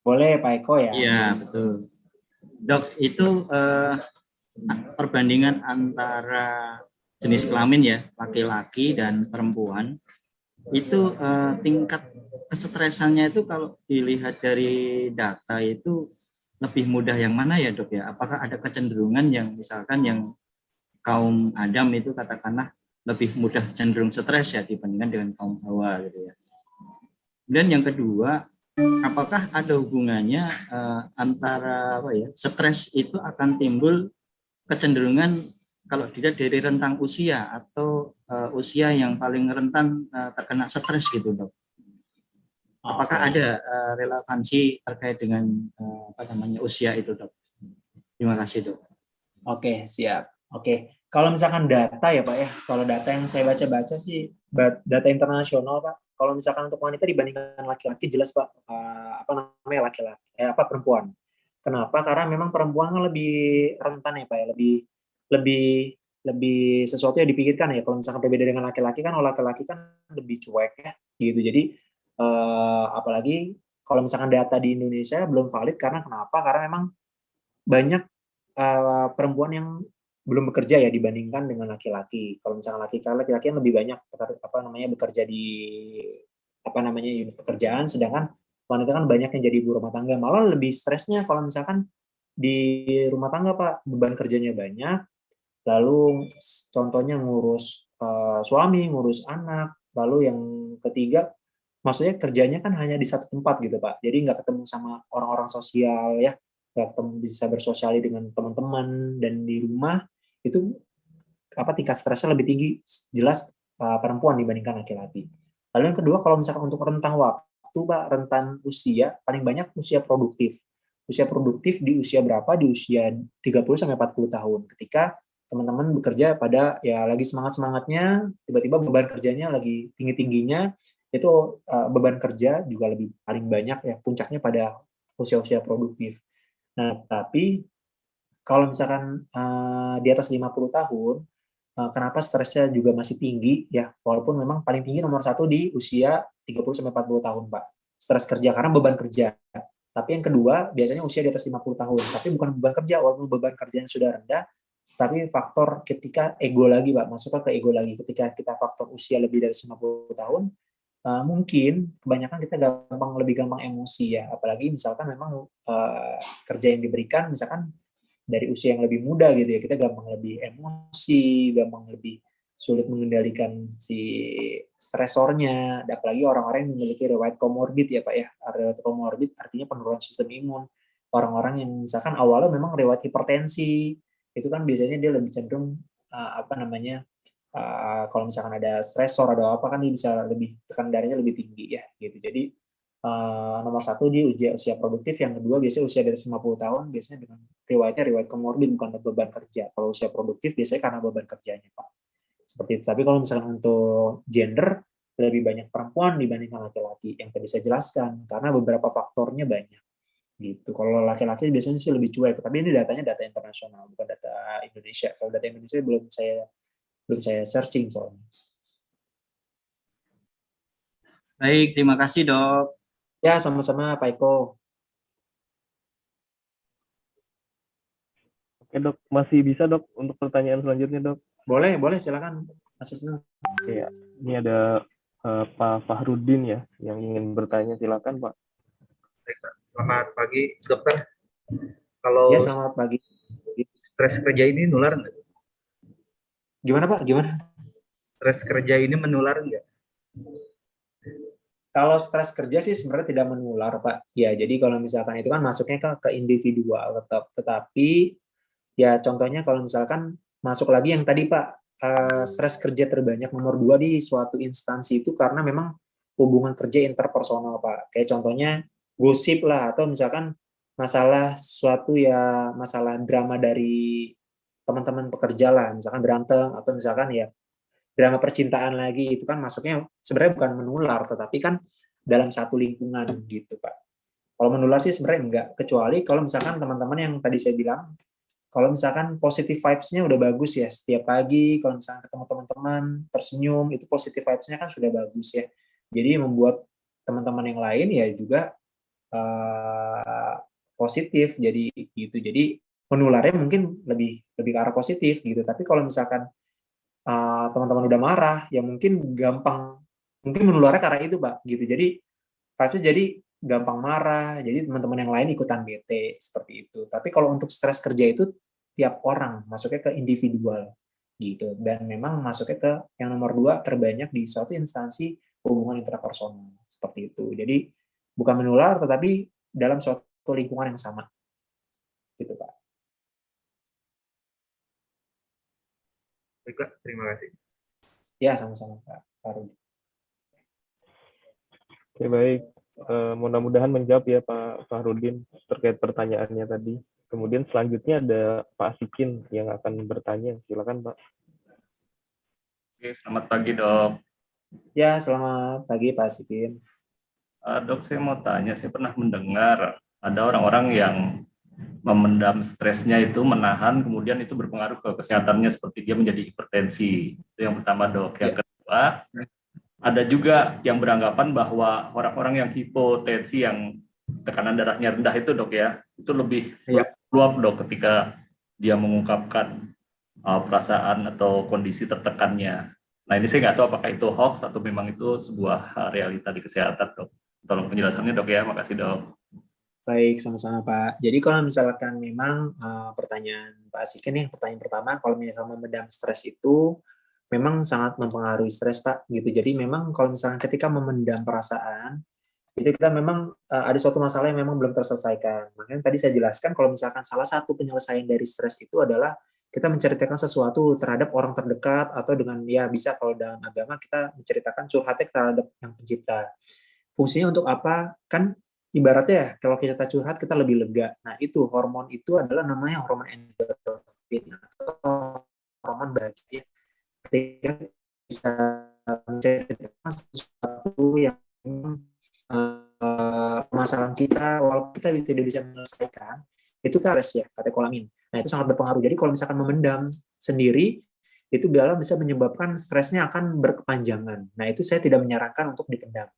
Boleh Pak Eko ya? Iya, betul. Dok, itu perbandingan antara jenis kelamin ya, laki-laki dan perempuan, itu tingkat kesetresannya itu kalau dilihat dari data itu lebih mudah yang mana ya Dok ya? Apakah ada kecenderungan yang misalkan yang kaum Adam itu katakanlah lebih mudah cenderung stres ya dibandingkan dengan kaum Hawa gitu ya? Dan yang kedua, apakah ada hubungannya antara stres itu akan timbul kecenderungan kalau dilihat dari rentang usia atau usia yang paling rentan terkena stres gitu Dok? Apakah ada relevansi terkait dengan usia itu, Dok? Terima kasih, Dok. Oke, siap. Oke, kalau misalkan data ya Pak ya, kalau data yang saya baca-baca sih data internasional Pak. Kalau misalkan untuk wanita dibandingkan laki-laki jelas Pak, perempuan. Kenapa? Karena memang perempuan kan lebih rentan ya Pak ya, lebih lebih sesuatu yang dipikirkan ya. Kalau misalkan berbeda dengan laki-laki kan, laki-laki kan lebih cuek ya, gitu. Jadi apalagi kalau misalkan data di Indonesia belum valid karena kenapa? Karena memang banyak perempuan yang belum bekerja ya dibandingkan dengan laki-laki. Kalau misalkan laki-laki yang lebih banyak bekerja di unit pekerjaan, sedangkan wanita kan banyak yang jadi ibu rumah tangga. Malah lebih stresnya kalau misalkan di rumah tangga Pak, beban kerjanya banyak, lalu contohnya ngurus suami, ngurus anak, lalu yang ketiga maksudnya kerjanya kan hanya di satu tempat gitu Pak, jadi nggak ketemu sama orang-orang sosial ya, nggak ketemu bisa bersosiali dengan teman-teman, dan di rumah itu tingkat stresnya lebih tinggi jelas perempuan dibandingkan laki-laki. Lalu yang kedua kalau misalkan untuk rentang waktu Pak, rentan usia paling banyak usia produktif. Usia produktif di usia berapa? Di usia 30-40 tahun. Ketika teman-teman bekerja pada ya lagi semangat-semangatnya, tiba-tiba beban kerjanya lagi tinggi-tingginya, itu beban kerja juga lebih paling banyak ya puncaknya pada usia-usia produktif. Nah, tapi kalau misalkan di atas 50 tahun, kenapa stresnya juga masih tinggi ya, walaupun memang paling tinggi nomor satu di usia 30-40 tahun Pak, stres kerja karena beban kerja. Tapi yang kedua biasanya usia di atas 50 tahun, tapi bukan beban kerja, walaupun beban kerjanya sudah rendah, tapi faktor ketika ego lagi Pak, masuk ke ego lagi, ketika kita faktor usia lebih dari 50 tahun, mungkin kebanyakan kita lebih gampang emosi ya, apalagi misalkan memang kerja yang diberikan misalkan dari usia yang lebih muda gitu ya, kita gampang lebih emosi, gampang lebih sulit mengendalikan si stresornya, apalagi orang-orang yang memiliki riwayat komorbid ya Pak ya. Riwayat komorbid artinya penurunan sistem imun. Orang-orang yang misalkan awalnya memang riwayat hipertensi, itu kan biasanya dia lebih cenderung kalau misalkan ada stresor ada apa kan dia bisa lebih tekan darahnya lebih tinggi ya gitu. Jadi nomor satu di usia produktif, yang kedua biasanya usia dari 50 tahun biasanya dengan riwayat komorbid bukan beban kerja. Kalau usia produktif biasanya karena beban kerjanya Pak. Seperti itu. Tapi kalau misalkan untuk gender lebih banyak perempuan dibandingkan laki-laki yang tadi saya jelaskan karena beberapa faktornya banyak gitu. Kalau laki-laki biasanya sih lebih cuek, tapi ini datanya data internasional bukan data Indonesia. Kalau data Indonesia belum saya searching soalnya. Baik, terima kasih Dok. Ya, sama-sama Pak Eko. Oke Dok, masih bisa Dok untuk pertanyaan selanjutnya Dok? Boleh silakan Mas Wisnu. Ya, ini ada Pak Fahrudin ya yang ingin bertanya, silakan Pak. Selamat pagi dokter. Kalau ya, selamat pagi. Stres kerja ini nular nggak? Gimana Pak? Gimana? Stres kerja ini menular nggak? Kalau stres kerja sih sebenarnya tidak menular Pak. Ya, jadi kalau misalkan itu kan masuknya ke individual tetap. Tetapi ya contohnya kalau misalkan masuk lagi yang tadi Pak, stres kerja terbanyak nomor 2 di suatu instansi itu karena memang hubungan kerja interpersonal Pak. Kayak contohnya gosip lah, atau misalkan masalah masalah drama dari teman-teman pekerja lah, misalkan berantem, atau misalkan ya drama percintaan lagi, itu kan masuknya sebenarnya bukan menular, tetapi kan dalam satu lingkungan gitu Pak. Kalau menular sih sebenarnya enggak, kecuali kalau misalkan teman-teman yang tadi saya bilang, kalau misalkan positive vibes-nya udah bagus ya, setiap pagi kalau misalkan ketemu teman-teman, tersenyum, itu positive vibes-nya kan sudah bagus ya. Jadi membuat teman-teman yang lain ya juga positif, jadi gitu. Jadi menularnya mungkin lebih ke arah positif gitu. Tapi kalau misalkan teman-teman udah marah, ya mungkin menularnya karena itu Pak gitu. Jadi vibes-nya jadi gampang marah, jadi teman-teman yang lain ikutan bete seperti itu. Tapi kalau untuk stres kerja itu tiap orang masuknya ke individual gitu, dan memang masuknya ke yang nomor 2 terbanyak di suatu instansi hubungan interpersonal seperti itu. Jadi bukan menular tetapi dalam suatu lingkungan yang sama gitu Pak. Baik, terima kasih. Ya, sama-sama Pak Farudi. Oke, baik. mudah-mudahan menjawab ya Pak Fahrudin terkait pertanyaannya tadi. Kemudian selanjutnya ada Pak Asikin yang akan bertanya. Silakan Pak. Oke, selamat pagi dok. Ya, selamat pagi Pak Sikin. Dok, saya mau tanya, saya pernah mendengar ada orang-orang yang memendam stresnya itu, menahan, kemudian itu berpengaruh ke kesehatannya seperti dia menjadi hipertensi. Itu yang pertama dok. Yang kedua, ada juga yang beranggapan bahwa orang-orang yang hipotensi, yang tekanan darahnya rendah itu dok ya, itu lebih luap dok ketika dia mengungkapkan perasaan atau kondisi tertekannya. Nah ini saya nggak tahu apakah itu hoax atau memang itu sebuah realita di kesehatan dok. Tolong penjelasannya dok ya, makasih dok. Baik, sama-sama Pak. Jadi kalau misalkan memang pertanyaan Pak Asikin nih, pertanyaan pertama, kalau misalnya memendam stres itu memang sangat mempengaruhi stres Pak, gitu. Jadi memang kalau misalnya ketika memendam perasaan, itu kita memang ada suatu masalah yang memang belum terselesaikan. Makanya tadi saya jelaskan kalau misalkan salah satu penyelesaian dari stres itu adalah kita menceritakan sesuatu terhadap orang terdekat, atau dengan ya bisa kalau dalam agama kita menceritakan curhatnya terhadap yang pencipta. Fungsinya untuk apa? Kan ibaratnya ya, kalau kita curhat kita lebih lega. Nah itu hormon itu adalah namanya hormon endorfin atau hormon bahagia. Ketika bisa menceritakan sesuatu yang permasalahan kita, walaupun kita tidak bisa menyelesaikan, itu stres ya, katekolamin. Nah itu sangat berpengaruh. Jadi kalau misalkan memendam sendiri, itu bisa menyebabkan stresnya akan berkepanjangan. Nah itu saya tidak menyarankan untuk dipendam.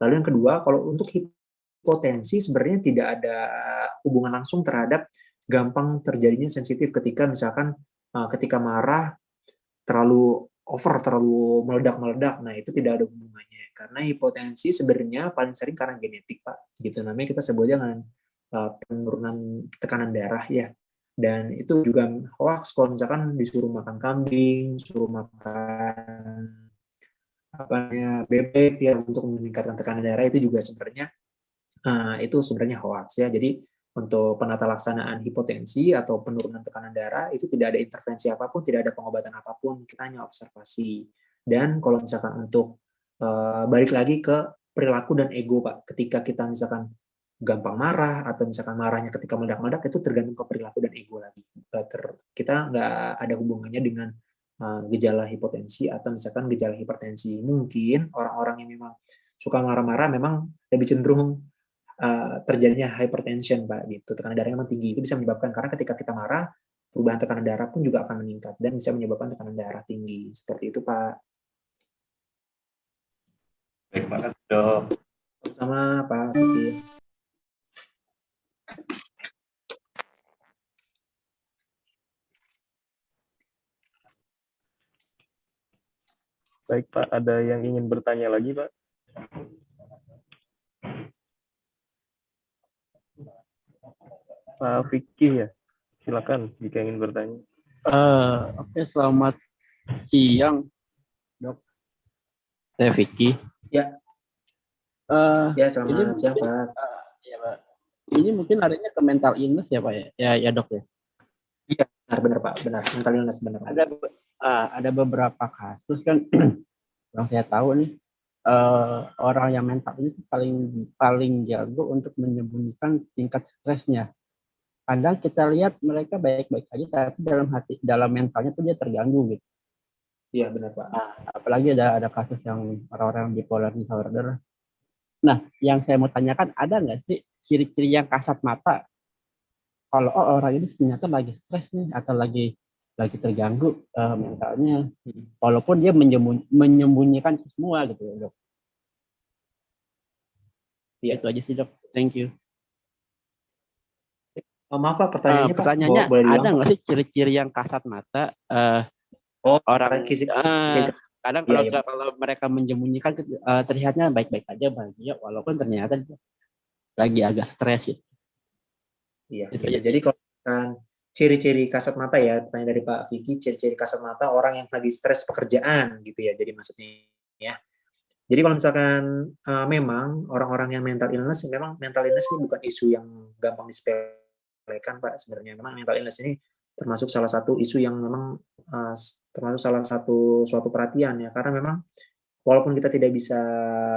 Lalu yang kedua, kalau untuk hipotensi sebenarnya tidak ada hubungan langsung terhadap gampang terjadinya sensitif ketika misalkan ketika marah terlalu over, terlalu meledak-meledak. Nah itu tidak ada hubungannya karena hipotensi sebenarnya paling sering karena genetik Pak. Gitu namanya kita sebut dengan penurunan tekanan darah ya. Dan itu juga hoax kalau misalkan disuruh makan kambing, suruh makan bebek ya untuk meningkatkan tekanan darah, itu juga sebenarnya itu sebenarnya hoax ya. Jadi untuk penata laksanaan hipotensi atau penurunan tekanan darah itu tidak ada intervensi apapun, tidak ada pengobatan apapun, kita hanya observasi. Dan kalau misalkan untuk balik lagi ke perilaku dan ego Pak, ketika kita misalkan gampang marah atau misalkan marahnya ketika meledak-meledak, itu tergantung ke perilaku dan ego lagi. Kita nggak ada hubungannya dengan gejala hipotensi atau misalkan gejala hipertensi. Mungkin orang-orang yang memang suka marah-marah memang lebih cenderung terjadinya hypertension Pak, gitu. Tekanan darahnya memang tinggi. Itu bisa menyebabkan, karena ketika kita marah, perubahan tekanan darah pun juga akan meningkat dan bisa menyebabkan tekanan darah tinggi. Seperti itu Pak. Baik, makasih dok. Sama Pak Siti. Baik Pak, ada yang ingin bertanya lagi Pak? Pak Fikih ya, silakan jika ingin bertanya. Oke, selamat siang dok. Saya Vicky. Ya. Ya, selamat siang Pak. Ya, Pak. Ini mungkin larinya ke mental illness ya Pak ya? Ya dok ya. Iya, benar Pak, benar. Mental illness benar. Ada beberapa kasus kan yang saya tahu nih, orang yang mental ini paling jago untuk menyembunyikan tingkat stresnya. Kadang kita lihat mereka baik-baik aja, tapi dalam mentalnya tuh dia terganggu gitu. Iya benar Pak. Apalagi ada kasus yang orang-orang bipolar disorder. Nah, yang saya mau tanyakan, ada nggak sih ciri-ciri yang kasat mata kalau orang ini ternyata lagi stres nih atau lagi terganggu mentalnya, walaupun dia menyembunyikan semua gitu ya dok. Iya. Itu aja sih dok. Thank you. Maaf Pak, pertanyaannya Pak. Pertanyaannya, ada nggak sih ciri-ciri yang kasat mata orang kadang kalau mereka menyembunyikan terlihatnya baik-baik aja, bahagia, walaupun ternyata lagi agak stres gitu. Iya. Jadi kalau ciri-ciri kasat mata ya, pertanyaan dari Pak Vicky, ciri-ciri kasat mata orang yang lagi stres pekerjaan gitu ya. Jadi maksudnya ya. Jadi kalau misalkan memang orang-orang yang mental illness, memang mental illness ini bukan isu yang gampang disepelekan Pak. Sebenarnya memang mental illness ini termasuk salah satu isu yang memang termasuk salah satu suatu perhatian ya, karena memang walaupun kita tidak bisa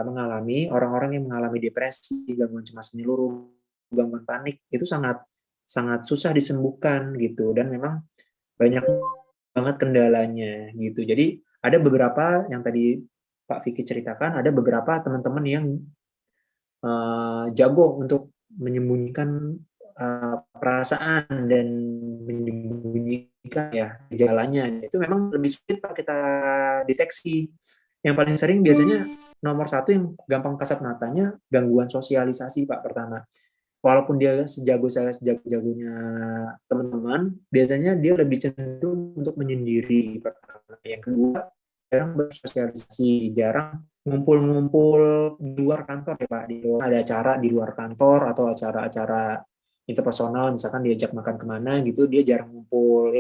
mengalami, orang-orang yang mengalami depresi, gangguan cemas menyeluruh, gangguan panik itu sangat susah disembuhkan gitu, dan memang banyak banget kendalanya gitu. Jadi ada beberapa yang tadi Pak Vicky ceritakan, ada beberapa teman-teman yang jago untuk menyembunyikan perasaan dan menyembunyikan ya gejalanya. Itu memang lebih sulit Pak kita deteksi. Yang paling sering biasanya nomor satu yang gampang kasat matanya gangguan sosialisasi Pak pertama. Walaupun dia sejago-jagonya teman-teman, biasanya dia lebih cenderung untuk menyendiri pertama. Yang kedua, jarang bersosialisasi, jarang ngumpul-ngumpul di luar kantor ya Pak. Ada acara di luar kantor atau acara-acara interpersonal, misalkan diajak makan kemana gitu, dia jarang ngumpul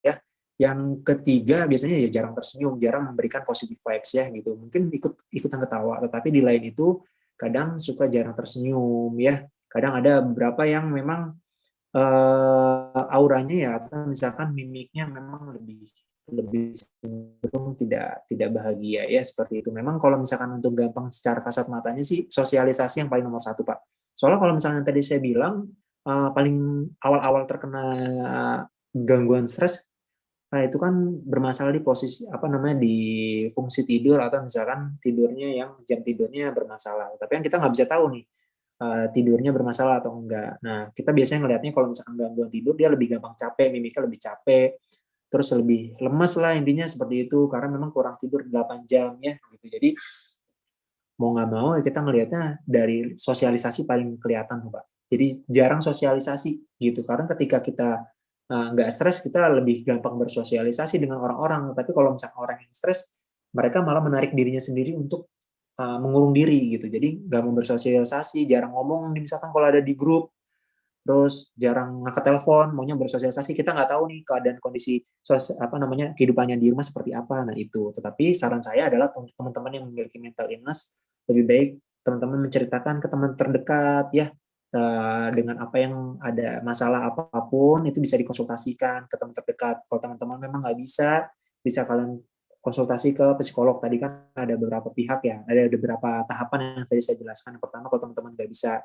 ya. Yang ketiga biasanya ya jarang tersenyum, jarang memberikan positive vibes ya gitu. Mungkin ikutan ketawa, tetapi di lain itu kadang suka jarang tersenyum ya. Kadang ada beberapa yang memang auranya ya, atau misalkan mimiknya memang lebih cenderung tidak bahagia ya, seperti itu. Memang kalau misalkan untuk gampang secara kasat matanya sih sosialisasi yang paling nomor satu Pak. Soalnya kalau misalnya tadi saya bilang paling awal-awal terkena gangguan stres, nah itu kan bermasalah di posisi di fungsi tidur, atau misalkan tidurnya yang jam tidurnya bermasalah. Tapi yang kita nggak bisa tahu nih tidurnya bermasalah atau enggak. Nah, kita biasanya ngelihatnya kalau misalkan gangguan tidur, dia lebih gampang capek, mimiknya lebih capek, terus lebih lemes lah intinya seperti itu, karena memang kurang tidur 8 jam ya gitu. Jadi mau nggak mau kita ngelihatnya dari sosialisasi paling kelihatan tuh Pak. Jadi jarang sosialisasi gitu, karena ketika kita nggak stres, kita lebih gampang bersosialisasi dengan orang-orang. Tapi kalau misalkan orang yang stres, mereka malah menarik dirinya sendiri untuk mengurung diri gitu. Jadi nggak mau bersosialisasi, jarang ngomong misalkan kalau ada di grup, terus jarang ngangkat telepon, maunya bersosialisasi. Kita nggak tahu nih keadaan kondisi kehidupannya di rumah seperti apa. Nah itu. Tetapi saran saya adalah teman-teman yang memiliki mental illness, lebih baik teman-teman menceritakan ke teman terdekat ya, dengan apa yang ada masalah apapun itu bisa dikonsultasikan ke teman terdekat. Kalau teman-teman memang nggak bisa kalian konsultasi ke psikolog. Tadi kan ada beberapa pihak ya, ada beberapa tahapan yang tadi saya jelaskan. Yang pertama, kalau teman-teman nggak bisa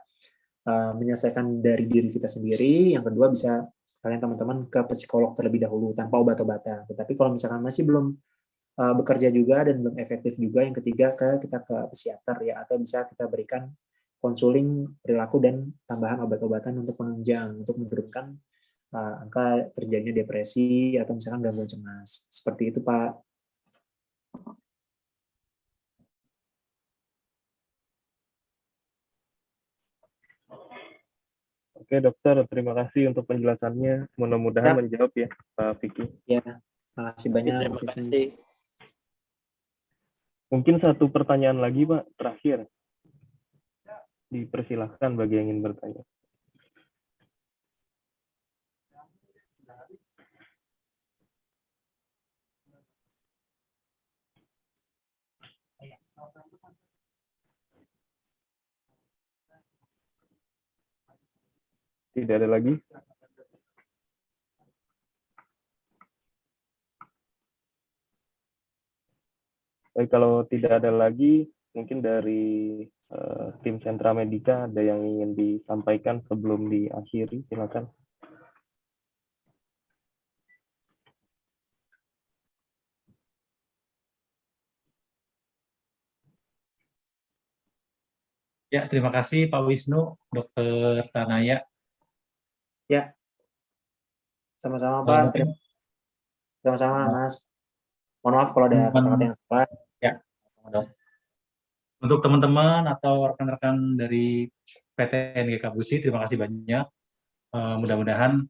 menyelesaikan dari diri kita sendiri. Yang kedua, bisa kalian teman-teman ke psikolog terlebih dahulu tanpa obat-obatan. Tetapi kalau misalkan masih belum bekerja juga dan belum efektif juga, yang ketiga kita ke psikiater ya, atau bisa kita berikan konseling perilaku dan tambahan obat-obatan untuk penunjang, untuk menurunkan angka terjadinya depresi atau misalkan gangguan cemas. Seperti itu Pak. Oke dokter, terima kasih untuk penjelasannya. Mudah-mudahan menjawab ya Pak Vicky. Ya, terima kasih banyak. Terima kasih. Mungkin satu pertanyaan lagi Pak, terakhir. Dipersilahkan bagi yang ingin bertanya. Tidak ada lagi? Baik, kalau tidak ada lagi, mungkin dari tim Sentra Medika ada yang ingin disampaikan sebelum diakhiri, silakan. Ya, terima kasih Pak Wisnu, Dr. Tanaya. Ya, sama-sama Pak. Sama-sama Mas. Mohon maaf kalau ada kata-kata yang salah. Ya, untuk teman-teman atau rekan-rekan dari PT NGK Busi, terima kasih banyak. Mudah-mudahan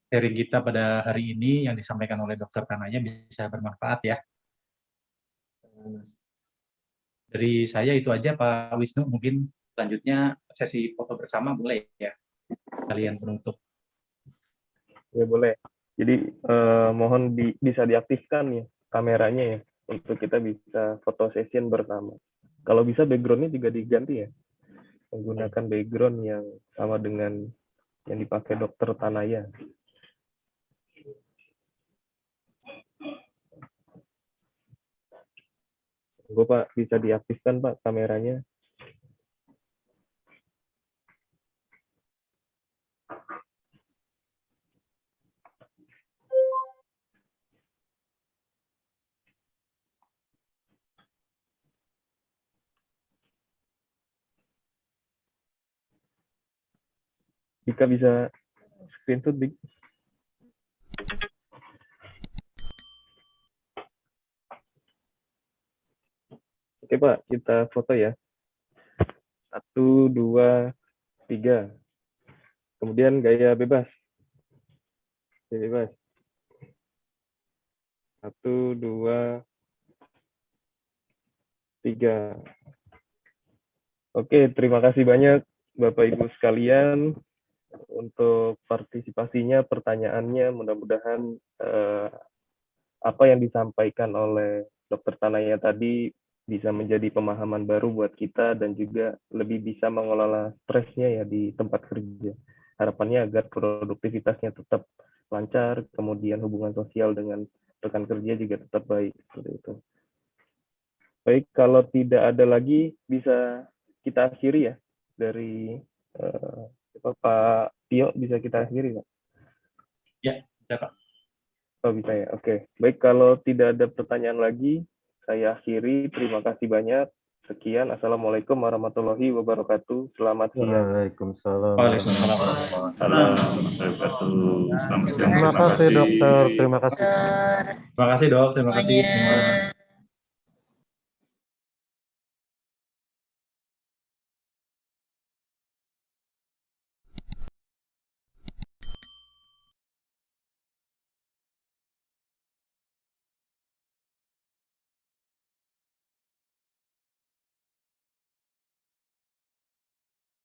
sharing kita pada hari ini yang disampaikan oleh Dr. Tanaya bisa bermanfaat ya. Dari saya itu aja Pak Wisnu, mungkin selanjutnya sesi foto bersama boleh ya, kalian penutup. Ya boleh. Jadi mohon bisa diaktifkan ya kameranya ya, untuk kita bisa foto session bersama. Kalau bisa background-nya juga diganti ya, menggunakan background yang sama dengan yang dipakai Dr. Tanaya. Monggo Pak, bisa diaktifkan Pak kameranya. Jika bisa screenshot, Dik. Oke Pak, kita foto ya. 1, 2, 3. Kemudian gaya bebas. Gaya bebas. 1, 2, 3. Oke, terima kasih banyak Bapak Ibu sekalian untuk partisipasinya, pertanyaannya. Mudah-mudahan apa yang disampaikan oleh Dr. Tanaya tadi bisa menjadi pemahaman baru buat kita dan juga lebih bisa mengelola stresnya ya di tempat kerja. Harapannya agar produktivitasnya tetap lancar, kemudian hubungan sosial dengan rekan kerja juga tetap baik. Seperti itu. Baik, kalau tidak ada lagi bisa kita akhiri ya dari Pak Tio, bisa kita akhiri Pak? Ya, bisa Pak. Oh bisa ya, oke. Baik, kalau tidak ada pertanyaan lagi, saya akhiri. Terima kasih banyak. Sekian, Assalamualaikum warahmatullahi wabarakatuh. Selamat siang. Waalaikumsalam. Waalaikumsalam warahmatullahi wabarakatuh. Selamat siang. Terima kasih dokter, terima kasih. Terima kasih dok, terima kasih semua.